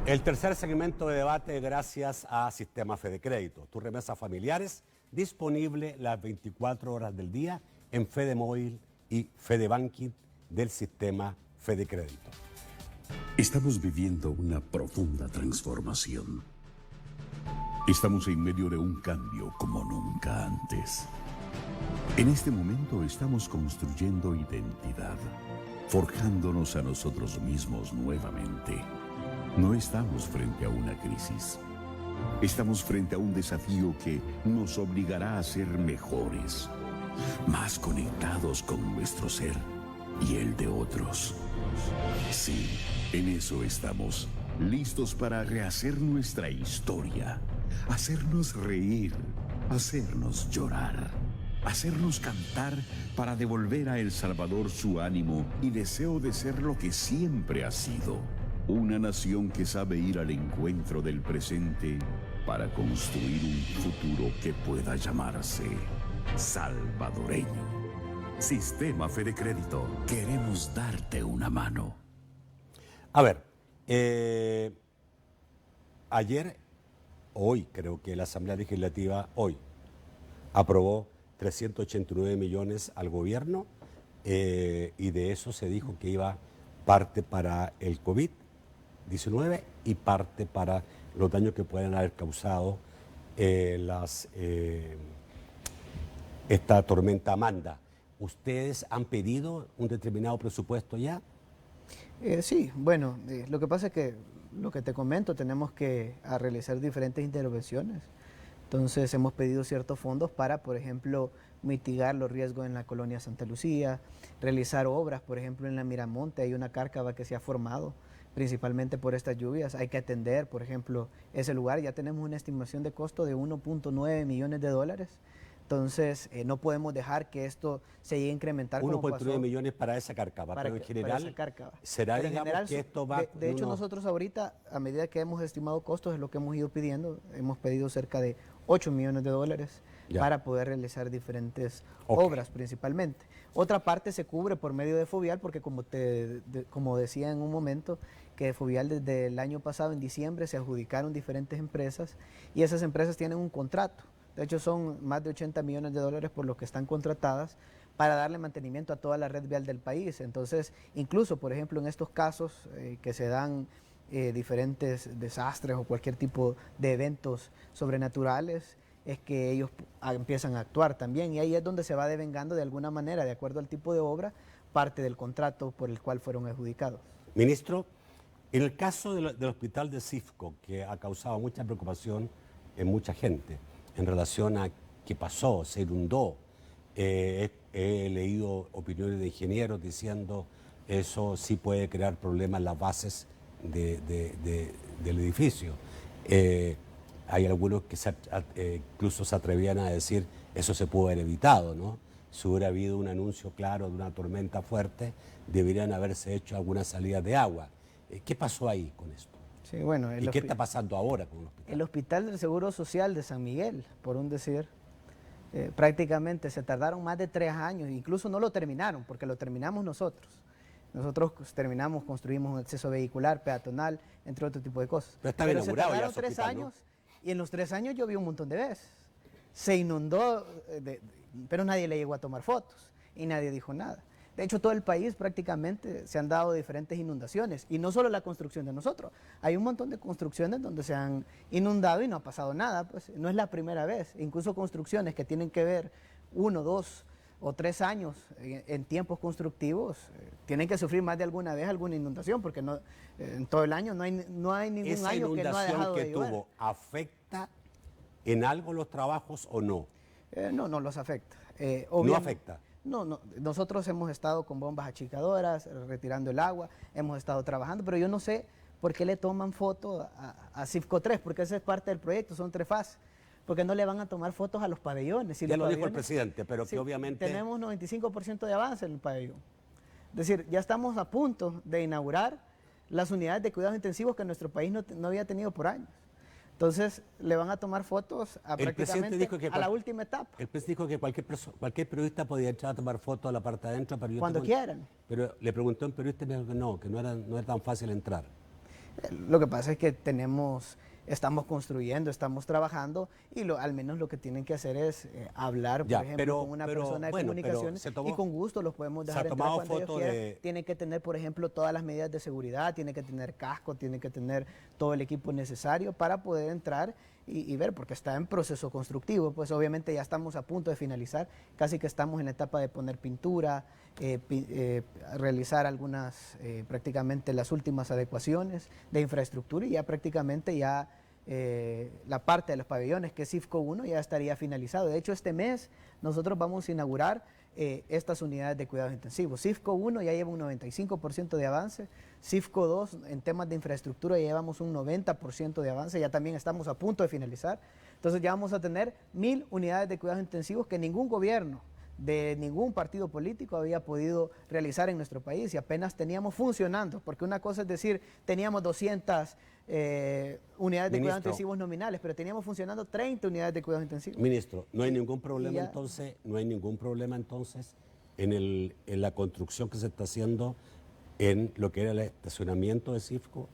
El tercer segmento de debate gracias a Sistema Fede Crédito. Tus remesas familiares disponible las 24 horas del día en Fede Móvil y Fede Banking del Sistema Fede Crédito. Estamos viviendo una profunda transformación. Estamos en medio de un cambio como nunca antes. En este momento estamos construyendo identidad, forjándonos a nosotros mismos nuevamente. No estamos frente a una crisis. Estamos frente a un desafío que nos obligará a ser mejores, más conectados con nuestro ser y el de otros. Sí, en eso estamos, listos para rehacer nuestra historia, hacernos reír, hacernos llorar, hacernos cantar para devolver a El Salvador su ánimo y deseo de ser lo que siempre ha sido. Una nación que sabe ir al encuentro del presente para construir un futuro que pueda llamarse salvadoreño. Sistema Fede Crédito. Queremos darte una mano. A ver, hoy creo que la Asamblea Legislativa aprobó 389 millones al gobierno y de eso se dijo que iba parte para el COVID-19 y parte para los daños que pueden haber causado esta tormenta Amanda. ¿Ustedes han pedido un determinado presupuesto ya? Sí, bueno, lo que pasa es que lo que te comento, tenemos que realizar diferentes intervenciones. Entonces hemos pedido ciertos fondos para, por ejemplo, mitigar los riesgos en la colonia Santa Lucía, realizar obras, por ejemplo, en la Miramonte hay una cárcava que se ha formado principalmente por estas lluvias. Hay que atender, por ejemplo, ese lugar. Ya tenemos una estimación de costo de 1.9 millones de dólares. Entonces, no podemos dejar que esto se llegue a incrementar. 1.9 millones para esa cárcava, pero en general, ¿será, pero digamos, general, que esto va...? De hecho, nosotros ahorita, a medida que hemos estimado costos, es lo que hemos ido pidiendo. Hemos pedido cerca de 8 millones de dólares para poder realizar diferentes obras principalmente. Otra parte se cubre por medio de Fovial, porque como decía en un momento, que Fovial desde el año pasado, en diciembre, se adjudicaron diferentes empresas y esas empresas tienen un contrato. De hecho, son más de 80 millones de dólares por lo que están contratadas para darle mantenimiento a toda la red vial del país. Entonces, incluso, por ejemplo, en estos casos que se dan diferentes desastres o cualquier tipo de eventos sobrenaturales, es que ellos empiezan a actuar también, y ahí es donde se va devengando de alguna manera, de acuerdo al tipo de obra, parte del contrato por el cual fueron adjudicados. Ministro, en el caso del hospital de Cifco, que ha causado mucha preocupación en mucha gente en relación a qué pasó, se inundó, he leído opiniones de ingenieros diciendo eso sí puede crear problemas en las bases del edificio. Hay algunos que incluso se atrevían a decir eso se pudo haber evitado, ¿no? Si hubiera habido un anuncio claro de una tormenta fuerte, deberían haberse hecho algunas salidas de agua. ¿Qué pasó ahí con esto? Sí, bueno, ¿Y qué está pasando ahora con el hospital? El Hospital del Seguro Social de San Miguel, por un decir, prácticamente se tardaron más de 3 años, incluso no lo terminaron, porque lo terminamos nosotros. Nosotros construimos un acceso vehicular, peatonal, entre otro tipo de cosas. Pero está bien inaugurado ya su 3 hospital, años, ¿no? Y en los 3 años llovió un montón de veces. Se inundó, pero nadie le llegó a tomar fotos y nadie dijo nada. De hecho, todo el país prácticamente se han dado diferentes inundaciones, y no solo la construcción de nosotros. Hay un montón de construcciones donde se han inundado y no ha pasado nada, pues no es la primera vez. Incluso construcciones que tienen que ver 1, 2 o 3 años en tiempos constructivos, tienen que sufrir más de alguna vez alguna inundación, porque no, en todo el año no hay ningún año que no ha dejado de llover. ¿Esa inundación que tuvo afecta en algo los trabajos o no? No los afecta. ¿No afecta? No, nosotros hemos estado con bombas achicadoras, retirando el agua, hemos estado trabajando, pero yo no sé por qué le toman foto a Cifco 3, porque esa es parte del proyecto, son 3 fases. Porque no le van a tomar fotos a los pabellones. Ya lo dijo el presidente, pero que obviamente... Tenemos 95% de avance en el pabellón. Es decir, ya estamos a punto de inaugurar las unidades de cuidados intensivos que nuestro país no había tenido por años. Entonces, le van a tomar fotos a El presidente prácticamente dijo que a la última etapa. El presidente dijo que cualquier periodista podía entrar a tomar fotos a la parte de adentro. Pero Cuando quieran. Pero le preguntó a un periodista y me dijo que no era tan fácil entrar. Lo que pasa es que estamos construyendo, estamos trabajando y al menos lo que tienen que hacer es hablar, por ejemplo, con una persona de comunicaciones y con gusto los podemos dejar entrar cuando ellos quieran. Tienen que tener, por ejemplo, todas las medidas de seguridad, tienen que tener casco, tienen que tener todo el equipo necesario para poder entrar y ver, porque está en proceso constructivo. Pues obviamente ya estamos a punto de finalizar, casi que estamos en la etapa de poner pintura, realizar prácticamente las últimas adecuaciones de infraestructura y ya prácticamente la parte de los pabellones, que es CIFCO 1, ya estaría finalizado. De hecho, este mes nosotros vamos a inaugurar estas unidades de cuidados intensivos. CIFCO 1 ya lleva un 95% de avance, CIFCO 2 en temas de infraestructura ya llevamos un 90% de avance, ya también estamos a punto de finalizar. Entonces ya vamos a tener 1000 unidades de cuidados intensivos que ningún gobierno de ningún partido político había podido realizar en nuestro país y apenas teníamos funcionando, porque una cosa es decir, teníamos 200 unidades de cuidados intensivos nominales, pero teníamos funcionando 30 unidades de cuidados intensivos. Ministro, ¿no hay ningún problema entonces en la construcción que se está haciendo en lo que era el estacionamiento de CIFCO?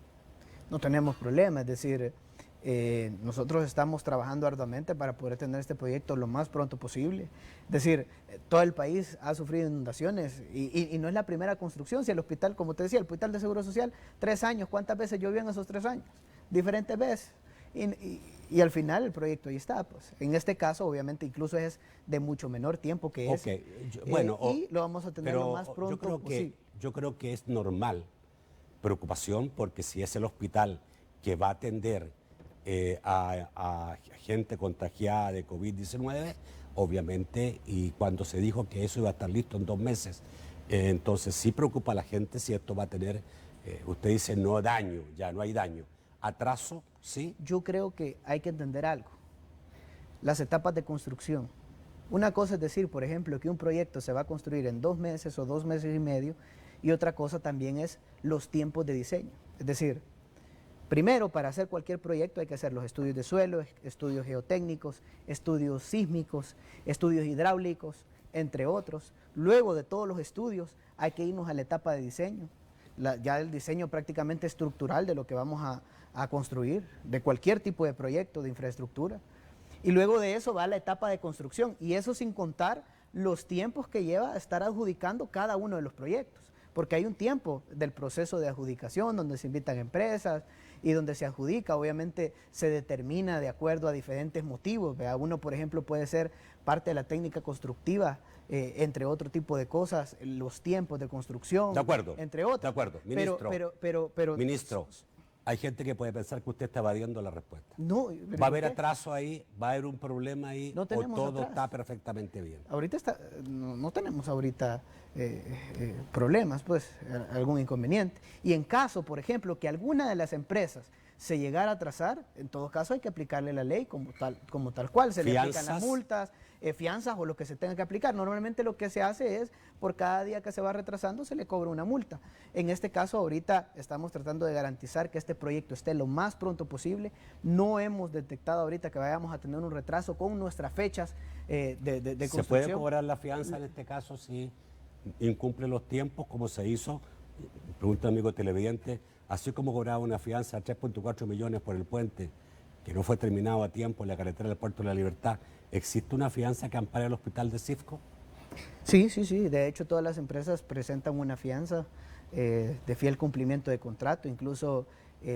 No tenemos problema, es decir, nosotros estamos trabajando arduamente para poder tener este proyecto lo más pronto posible. Es decir, todo el país ha sufrido inundaciones y no es la primera construcción. Si el hospital, como te decía, el hospital de Seguro Social, 3 años, ¿cuántas veces llovió en esos 3 años? Diferentes veces. Y al final el proyecto ahí está. Pues. En este caso, obviamente, incluso es de mucho menor tiempo que ese. Y lo vamos a tener lo más pronto posible. Yo creo que es normal preocupación porque si es el hospital que va a atender a gente contagiada de COVID-19, obviamente, y cuando se dijo que eso iba a estar listo en 2 meses, entonces sí preocupa a la gente si esto va a tener, usted dice no daño, ya no hay daño, atraso, ¿sí? Yo creo que hay que entender algo, las etapas de construcción. Una cosa es decir, por ejemplo, que un proyecto se va a construir en 2 meses o 2 meses y medio, y otra cosa también es los tiempos de diseño, es decir, primero, para hacer cualquier proyecto hay que hacer los estudios de suelo, estudios geotécnicos, estudios sísmicos, estudios hidráulicos, entre otros. Luego de todos los estudios hay que irnos a la etapa de diseño, ya el diseño prácticamente estructural de lo que vamos a construir, de cualquier tipo de proyecto, de infraestructura. Y luego de eso va la etapa de construcción, y eso sin contar los tiempos que lleva a estar adjudicando cada uno de los proyectos. Porque hay un tiempo del proceso de adjudicación donde se invitan empresas y donde se adjudica, obviamente se determina de acuerdo a diferentes motivos. ¿Verdad? Uno, por ejemplo, puede ser parte de la técnica constructiva, entre otro tipo de cosas, los tiempos de construcción, de acuerdo, entre otros. De acuerdo, ministro. Pero ministro, hay gente que puede pensar que usted está evadiendo la respuesta. No, ¿Va a haber atraso ahí? ¿Va a haber un problema ahí? No tenemos ¿O todo atraso. está perfectamente bien? Ahorita no tenemos ahorita problemas, pues, algún inconveniente. Y en caso, por ejemplo, que alguna de las empresas se llegara a atrasar, en todo caso hay que aplicarle la ley como tal cual. Se le aplican las multas, fianzas o lo que se tenga que aplicar. Normalmente lo que se hace es, por cada día que se va retrasando, se le cobra una multa. En este caso, ahorita estamos tratando de garantizar que este proyecto esté lo más pronto posible. No hemos detectado ahorita que vayamos a tener un retraso con nuestras fechas de construcción. ¿Se puede cobrar la fianza en este caso si incumple los tiempos, como se hizo? Pregunta un amigo televidente, así como cobraba una fianza de 3.4 millones por el puente, que no fue terminado a tiempo en la carretera del Puerto de la Libertad, ¿existe una fianza que ampare al hospital de CIFCO? Sí. De hecho, todas las empresas presentan una fianza de fiel cumplimiento de contrato, incluso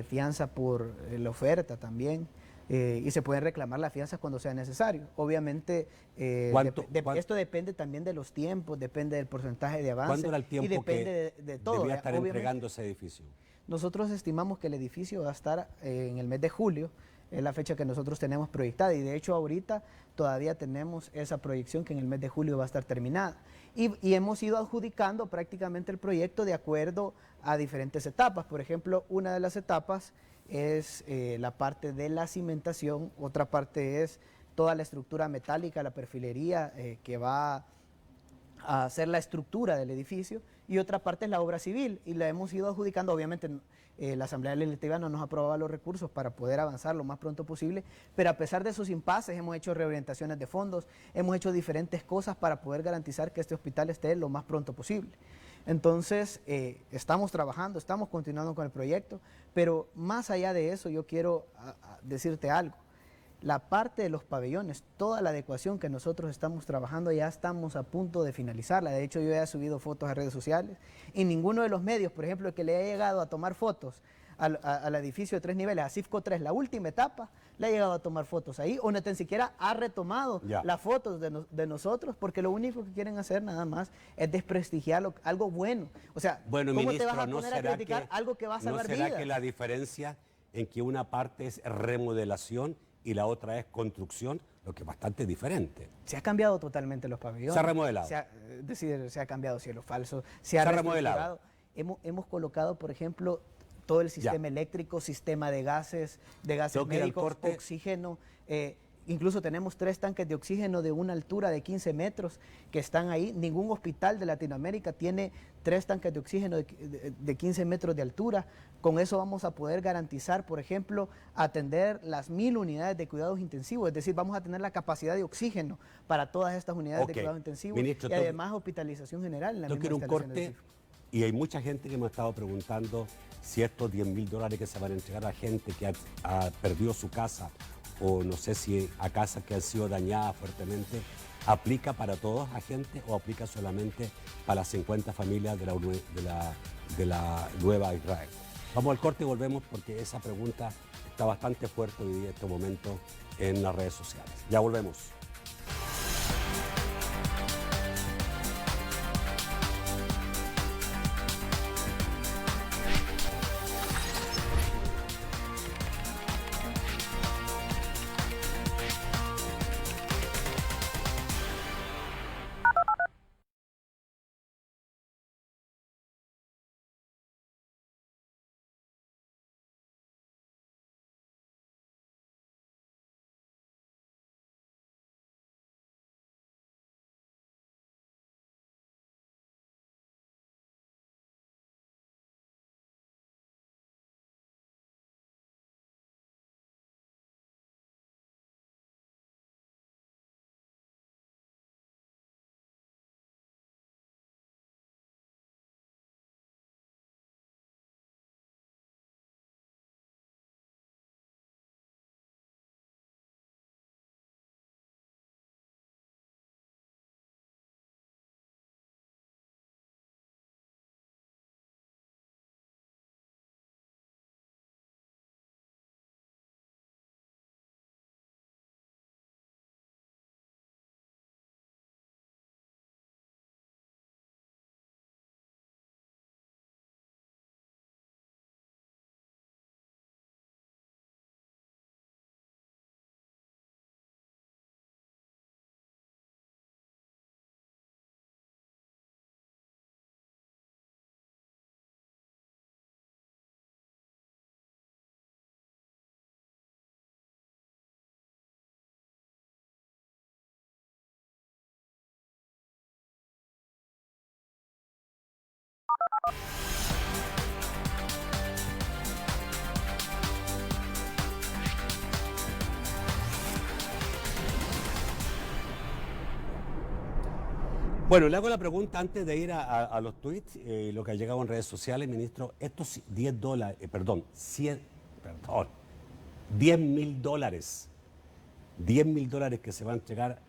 fianza por la oferta también. Y se pueden reclamar las fianzas cuando sea necesario. Obviamente, esto depende también de los tiempos, depende del porcentaje de avance. ¿Cuándo era el tiempo y depende que de todo, debía estar entregando ese edificio? Nosotros estimamos que el edificio va a estar en el mes de julio, es la fecha que nosotros tenemos proyectada, y de hecho ahorita todavía tenemos esa proyección que en el mes de julio va a estar terminada. Y hemos ido adjudicando prácticamente el proyecto de acuerdo a diferentes etapas. Por ejemplo, una de las etapas es la parte de la cimentación, otra parte es toda la estructura metálica, la perfilería que va a hacer la estructura del edificio, y otra parte es la obra civil, y la hemos ido adjudicando. Obviamente la Asamblea Legislativa no nos aprobaba los recursos para poder avanzar lo más pronto posible, pero a pesar de esos impases hemos hecho reorientaciones de fondos, hemos hecho diferentes cosas para poder garantizar que este hospital esté lo más pronto posible. Entonces, estamos trabajando, estamos continuando con el proyecto, pero más allá de eso yo quiero decirte algo. La parte de los pabellones, toda la adecuación que nosotros estamos trabajando, ya estamos a punto de finalizarla. De hecho, yo ya he subido fotos a redes sociales y ninguno de los medios, por ejemplo, el que le ha llegado a tomar fotos al edificio de 3 niveles, a CIFCO 3, la última etapa, le ha llegado a tomar fotos ahí, o no tan siquiera ha retomado las fotos de nosotros, porque lo único que quieren hacer nada más es desprestigiar algo bueno. O sea, bueno, ¿cómo ministro, te vas a poner a criticar algo que va a salvar vidas? ¿No será que la diferencia en que una parte es remodelación y la otra es construcción, lo que es bastante diferente? Se ha cambiado totalmente los pabellones. Se ha remodelado. Es decir, se ha cambiado cielo falso, se ha remodelado. Hemos colocado, por ejemplo, todo el sistema eléctrico, sistema de gases médicos, oxígeno. Incluso tenemos 3 tanques de oxígeno de una altura de 15 metros que están ahí. Ningún hospital de Latinoamérica tiene 3 tanques de oxígeno de 15 metros de altura. Con eso vamos a poder garantizar, por ejemplo, atender las 1000 unidades de cuidados intensivos. Es decir, vamos a tener la capacidad de oxígeno para todas estas unidades de cuidados intensivos. Ministro, y además hospitalización general en la misma quiero un instalación corte. Y hay mucha gente que me ha estado preguntando si estos $10.000 que se van a entregar a gente que ha perdido su casa, o no sé si a casas que han sido dañadas fuertemente, ¿aplica para todos a gente o aplica solamente para las 50 familias de la Nueva Israel? Vamos al corte y volvemos, porque esa pregunta está bastante fuerte hoy día en este momento en las redes sociales. Ya volvemos. Bueno, le hago la pregunta antes de ir a los tweets, lo que ha llegado en redes sociales, ministro. Estos $10.000 que se van a entregar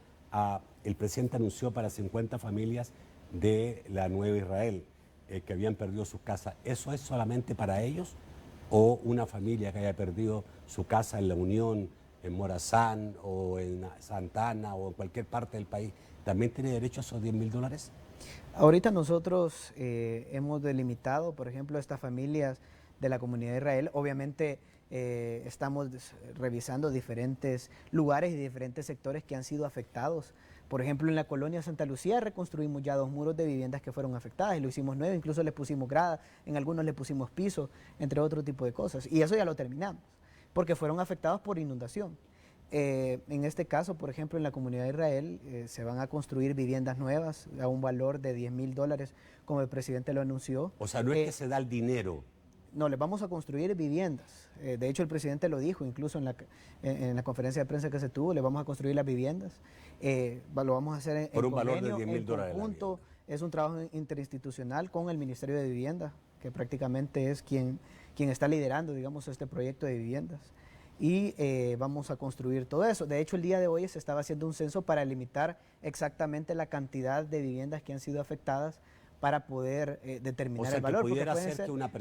el presidente anunció para 50 familias de la Nueva Israel que habían perdido sus casas. ¿Eso es solamente para ellos? ¿O una familia que haya perdido su casa en La Unión, en Morazán o en Santa Ana o en cualquier parte del país, también tiene derecho a esos $10.000? Ahorita nosotros hemos delimitado, por ejemplo, estas familias de la comunidad de Israel. Obviamente estamos revisando diferentes lugares y diferentes sectores que han sido afectados. Por ejemplo, en la colonia Santa Lucía reconstruimos ya 2 muros de viviendas que fueron afectadas y lo hicimos nuevo, incluso le pusimos grada, en algunos le pusimos piso, entre otro tipo de cosas. Y eso ya lo terminamos, porque fueron afectados por inundación. En este caso, por ejemplo, en la comunidad de Israel se van a construir viviendas nuevas a un valor de $10,000, como el presidente lo anunció. O sea, no es que se da el dinero. No, les vamos a construir viviendas. De hecho, el presidente lo dijo, incluso en la conferencia de prensa que se tuvo, le vamos a construir las viviendas. Lo vamos a hacer por un convenio, valor de $10,000 en conjunto. Es un trabajo interinstitucional con el Ministerio de Vivienda, que prácticamente es quien está liderando, digamos, este proyecto de viviendas. Y vamos a construir todo eso. De hecho, el día de hoy se estaba haciendo un censo para limitar exactamente la cantidad de viviendas que han sido afectadas para poder determinar el valor.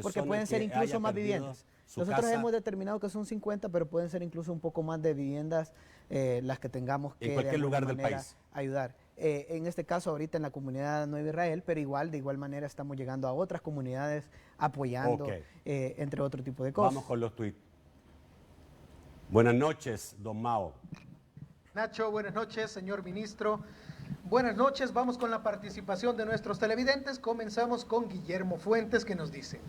Porque pueden ser incluso más viviendas. Nosotros hemos determinado que son 50, pero pueden ser incluso un poco más de viviendas las que tengamos que en cualquier lugar del país ayudar. En este caso ahorita en la comunidad Nueva Israel, pero de igual manera estamos llegando a otras comunidades apoyando, entre otro tipo de cosas. Vamos con los tuits. Buenas noches, don Mao. Nacho, buenas noches, señor ministro. Buenas noches, vamos con la participación de nuestros televidentes. Comenzamos con Guillermo Fuentes, que nos dice: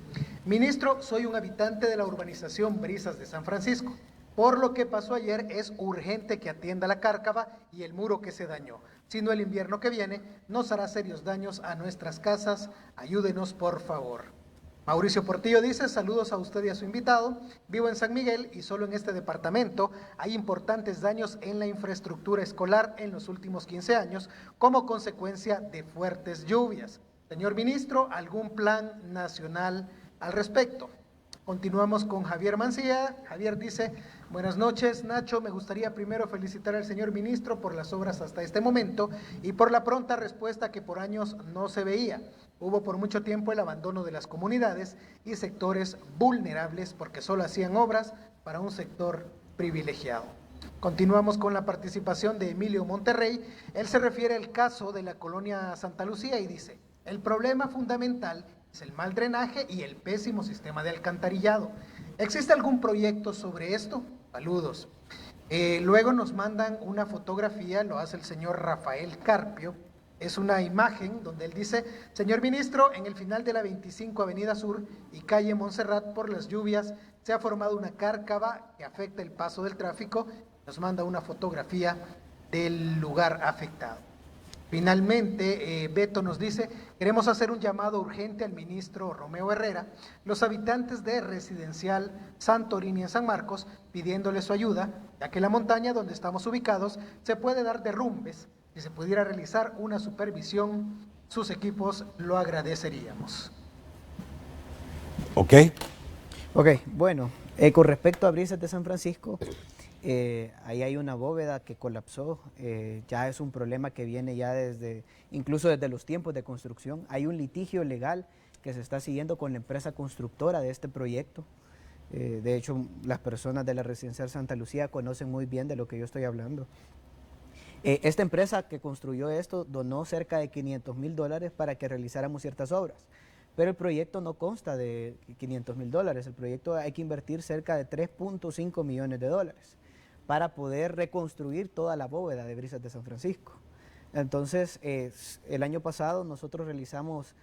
Ministro, soy un habitante de la urbanización Brisas de San Francisco. Por lo que pasó ayer es urgente que atienda la cárcava y el muro que se dañó. Si no, el invierno que viene nos hará serios daños a nuestras casas. Ayúdenos, por favor. Mauricio Portillo dice: saludos a usted y a su invitado. Vivo en San Miguel y solo en este departamento hay importantes daños en la infraestructura escolar en los últimos 15 años como consecuencia de fuertes lluvias. Señor ministro, ¿algún plan nacional al respecto? Continuamos con Javier Mancilla. Javier dice: buenas noches, Nacho. Me gustaría primero felicitar al señor ministro por las obras hasta este momento y por la pronta respuesta que por años no se veía. Hubo por mucho tiempo el abandono de las comunidades y sectores vulnerables porque solo hacían obras para un sector privilegiado. Continuamos con la participación de Emilio Monterrey. Él se refiere al caso de la colonia Santa Lucía y dice: el problema fundamental es el mal drenaje y el pésimo sistema de alcantarillado. ¿Existe algún proyecto sobre esto? Saludos. Luego nos mandan una fotografía, lo hace el señor Rafael Carpio. Es una imagen donde él dice: señor ministro, en el final de la 25 Avenida Sur y calle Montserrat, por las lluvias, se ha formado una cárcava que afecta el paso del tráfico. Nos manda una fotografía del lugar afectado. Finalmente, Beto nos dice: queremos hacer un llamado urgente al ministro Romeo Herrera, los habitantes de Residencial Santorini en San Marcos, pidiéndole su ayuda, ya que la montaña donde estamos ubicados se puede dar derrumbes. Si se pudiera realizar una supervisión, sus equipos lo agradeceríamos. Ok, bueno, con respecto a Brisas de San Francisco, ahí hay una bóveda que colapsó, ya es un problema que viene ya incluso desde los tiempos de construcción. Hay un litigio legal que se está siguiendo con la empresa constructora de este proyecto. De hecho, las personas de la Residencial Santa Lucía conocen muy bien de lo que yo estoy hablando. Esta empresa que construyó esto donó cerca de $500,000 para que realizáramos ciertas obras, pero el proyecto no consta de $500,000. El proyecto hay que invertir cerca de $3.5 millones para poder reconstruir toda la bóveda de Brisas de San Francisco. Entonces, el año pasado nosotros realizamos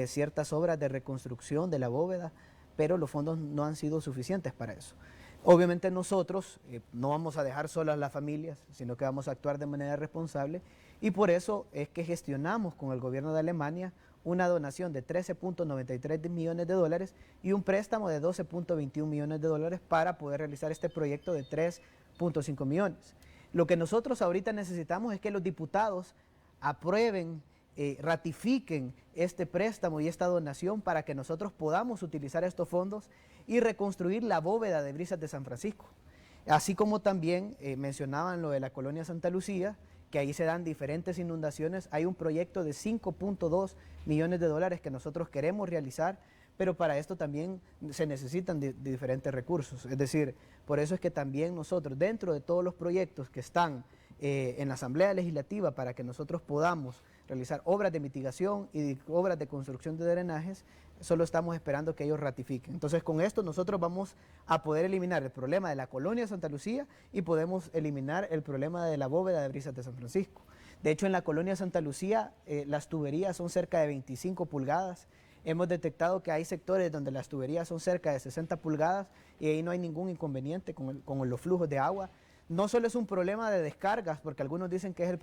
ciertas obras de reconstrucción de la bóveda, pero los fondos no han sido suficientes para eso. Obviamente nosotros no vamos a dejar solas las familias, sino que vamos a actuar de manera responsable, y por eso es que gestionamos con el gobierno de Alemania una donación de $13.93 millones y un préstamo de $12.21 millones para poder realizar este proyecto de $3.5 millones. Lo que nosotros ahorita necesitamos es que los diputados aprueben, ratifiquen este préstamo y esta donación para que nosotros podamos utilizar estos fondos y reconstruir la bóveda de Brisas de San Francisco. Así como también mencionaban lo de la colonia Santa Lucía, que ahí se dan diferentes inundaciones. Hay un proyecto de $5.2 millones que nosotros queremos realizar, pero para esto también se necesitan de diferentes recursos. Es decir, por eso es que también nosotros, dentro de todos los proyectos que están en la Asamblea Legislativa para que nosotros podamos realizar obras de mitigación y obras de construcción de drenajes, solo estamos esperando que ellos ratifiquen. Entonces, con esto nosotros vamos a poder eliminar el problema de la colonia Santa Lucía y podemos eliminar el problema de la bóveda de Brisas de San Francisco. De hecho, en la colonia Santa Lucía, las tuberías son cerca de 25 pulgadas. Hemos detectado que hay sectores donde las tuberías son cerca de 60 pulgadas y ahí no hay ningún inconveniente con los flujos de agua. no solo es un problema de descargas, porque algunos dicen que el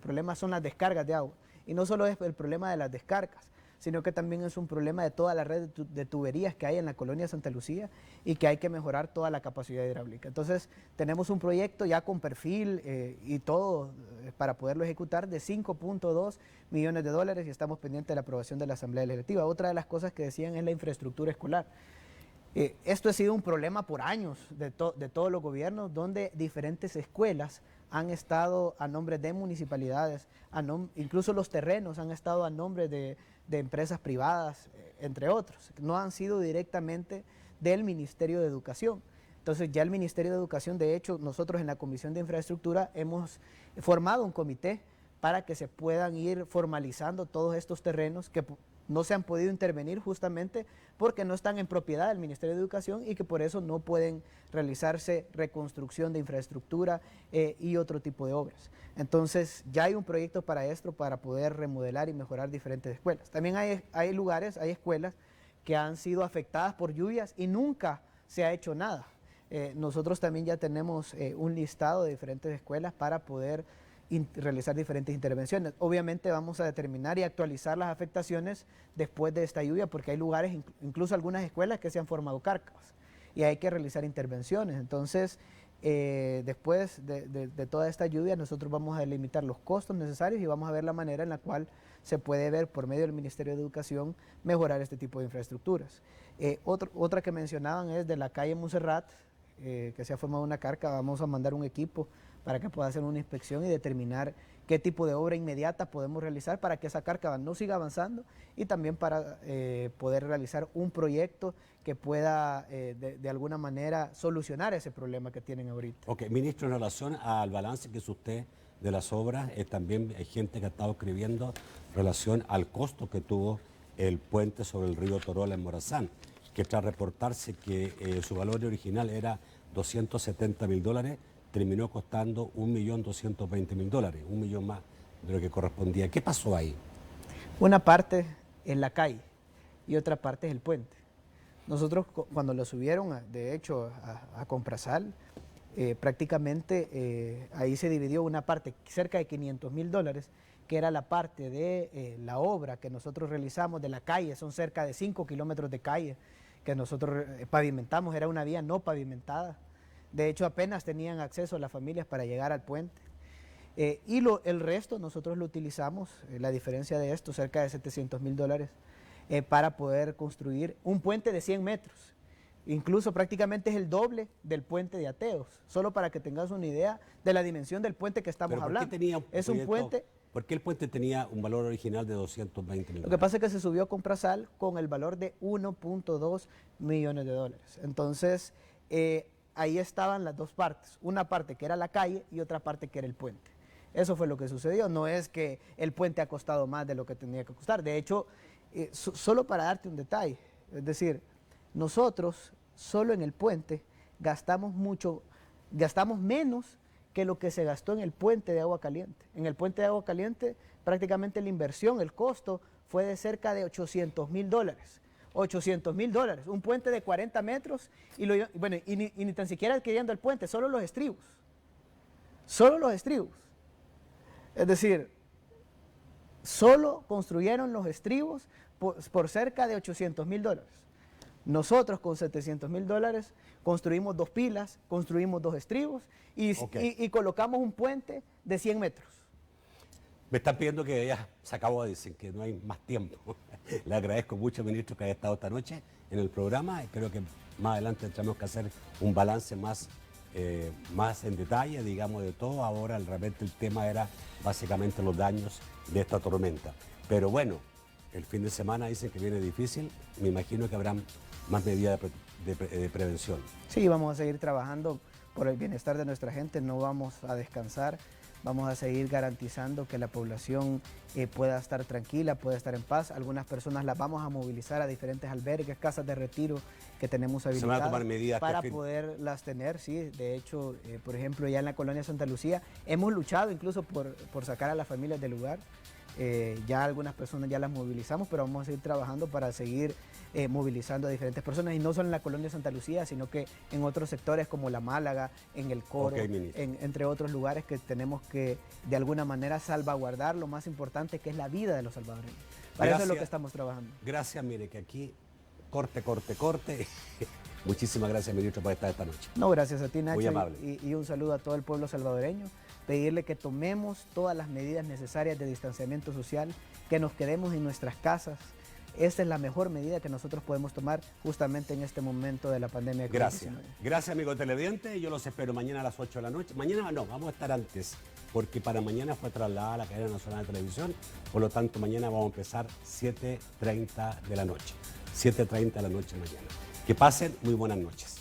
problema son las descargas de agua, y no solo es el problema de las descargas, sino que también es un problema de toda la red de tuberías que hay en la colonia Santa Lucía y que hay que mejorar toda la capacidad hidráulica. Entonces, tenemos un proyecto ya con perfil y todo para poderlo ejecutar de 5.2 millones de dólares y estamos pendientes de la aprobación de la Asamblea Legislativa. Otra de las cosas que decían es la infraestructura escolar. Esto ha sido un problema por años de todos los gobiernos, donde diferentes escuelas han estado a nombre de municipalidades, incluso los terrenos han estado a nombre de empresas privadas, entre otros. No han sido directamente del Ministerio de Educación. Entonces ya el Ministerio de Educación, de hecho, nosotros en la Comisión de Infraestructura hemos formado un comité para que se puedan ir formalizando todos estos terrenos que no se han podido intervenir justamente porque no están en propiedad del Ministerio de Educación y que por eso no pueden realizarse reconstrucción de infraestructura y otro tipo de obras. Entonces ya hay un proyecto para esto, para poder remodelar y mejorar diferentes escuelas. También hay lugares, hay escuelas que han sido afectadas por lluvias y nunca se ha hecho nada. Nosotros también ya tenemos un listado de diferentes escuelas para poder realizar diferentes intervenciones. Obviamente vamos a determinar y actualizar las afectaciones después de esta lluvia porque hay lugares, incluso algunas escuelas que se han formado cárcavas y hay que realizar intervenciones. Entonces, después de toda esta lluvia nosotros vamos a delimitar los costos necesarios y vamos a ver la manera en la cual se puede ver por medio del Ministerio de Educación mejorar este tipo de infraestructuras. Otra que mencionaban es de la calle Montserrat, que se ha formado una carca. Vamos a mandar un equipo para que pueda hacer una inspección y determinar qué tipo de obra inmediata podemos realizar para que esa cárcava no siga avanzando y también para poder realizar un proyecto que pueda de alguna manera solucionar ese problema que tienen ahorita. Ok, ministro, en relación al balance que hizo usted de las obras, también hay gente que ha estado escribiendo en relación al costo que tuvo el puente sobre el río Torola en Morazán, que tras reportarse que su valor original era $270.000, terminó costando $1.220.000, $1 millón más de lo que correspondía. ¿Qué pasó ahí? Una parte es la calle y otra parte es el puente. Nosotros cuando lo subieron, de hecho, a Comprasal, prácticamente ahí se dividió una parte, cerca de $500.000, que era la parte de la obra que nosotros realizamos de la calle. Son cerca de 5 kilómetros de calle que nosotros pavimentamos, era una vía no pavimentada. De hecho, apenas tenían acceso las familias para llegar al puente. El resto nosotros lo utilizamos, la diferencia de esto, cerca de $700.000, para poder construir un puente de 100 metros. Incluso prácticamente es el doble del puente de Ateos, solo para que tengas una idea de la dimensión del puente que estamos hablando. Es un puente... ¿Por qué el puente tenía un valor original de $220.000? Lo que pasa es que se subió a Comprasal con el valor de $1.2 millones. Entonces, ahí estaban las dos partes, una parte que era la calle y otra parte que era el puente. Eso fue lo que sucedió, no es que el puente ha costado más de lo que tenía que costar. De hecho, solo para darte un detalle, es decir, nosotros solo en el puente gastamos menos que lo que se gastó en el puente de Agua Caliente. En el puente de Agua Caliente prácticamente la inversión, el costo fue de cerca de $800.000. $800.000, un puente de 40 metros y ni tan siquiera adquiriendo el puente, solo los estribos. Solo los estribos. Es decir, solo construyeron los estribos por cerca de $800.000. Nosotros con $700.000 construimos 2 pilas, construimos 2 estribos y colocamos un puente de 100 metros. Me están pidiendo que ya se acabó, dicen que no hay más tiempo. Le agradezco mucho, ministro, que haya estado esta noche en el programa. Espero que más adelante tendremos que hacer un balance más en detalle, digamos, de todo. Ahora realmente el tema era básicamente los daños de esta tormenta. Pero bueno, el fin de semana dicen que viene difícil. Me imagino que habrán más medidas de prevención. Sí, vamos a seguir trabajando por el bienestar de nuestra gente, no vamos a descansar. Vamos a seguir garantizando que la población pueda estar tranquila, pueda estar en paz. Algunas personas las vamos a movilizar a diferentes albergues, casas de retiro que tenemos habilitadas. Se van a tomar medidas para poderlas tener, sí. De hecho, por ejemplo, ya en la colonia Santa Lucía hemos luchado incluso por sacar a las familias del lugar. Ya algunas personas ya las movilizamos, pero vamos a seguir trabajando para seguir movilizando a diferentes personas, y no solo en la colonia Santa Lucía, sino que en otros sectores como La Málaga, en El Coro, entre otros lugares que tenemos que de alguna manera salvaguardar lo más importante, que es la vida de los salvadoreños. Para eso es lo que estamos trabajando. Gracias, mire, que aquí corte. Muchísimas gracias, ministro, por estar esta noche. No, gracias a ti, Nacho. Muy amable. Y un saludo a todo el pueblo salvadoreño. Pedirle que tomemos todas las medidas necesarias de distanciamiento social, que nos quedemos en nuestras casas. Esta es la mejor medida que nosotros podemos tomar justamente en este momento de la pandemia de COVID-19. Gracias. Gracias, amigo televidente. Yo los espero mañana a las 8 de la noche. Mañana no, vamos a estar antes, porque para mañana fue trasladada a la cadena nacional de televisión. Por lo tanto, mañana vamos a empezar 7:30 de la noche. 7:30 de la noche mañana. Que pasen muy buenas noches.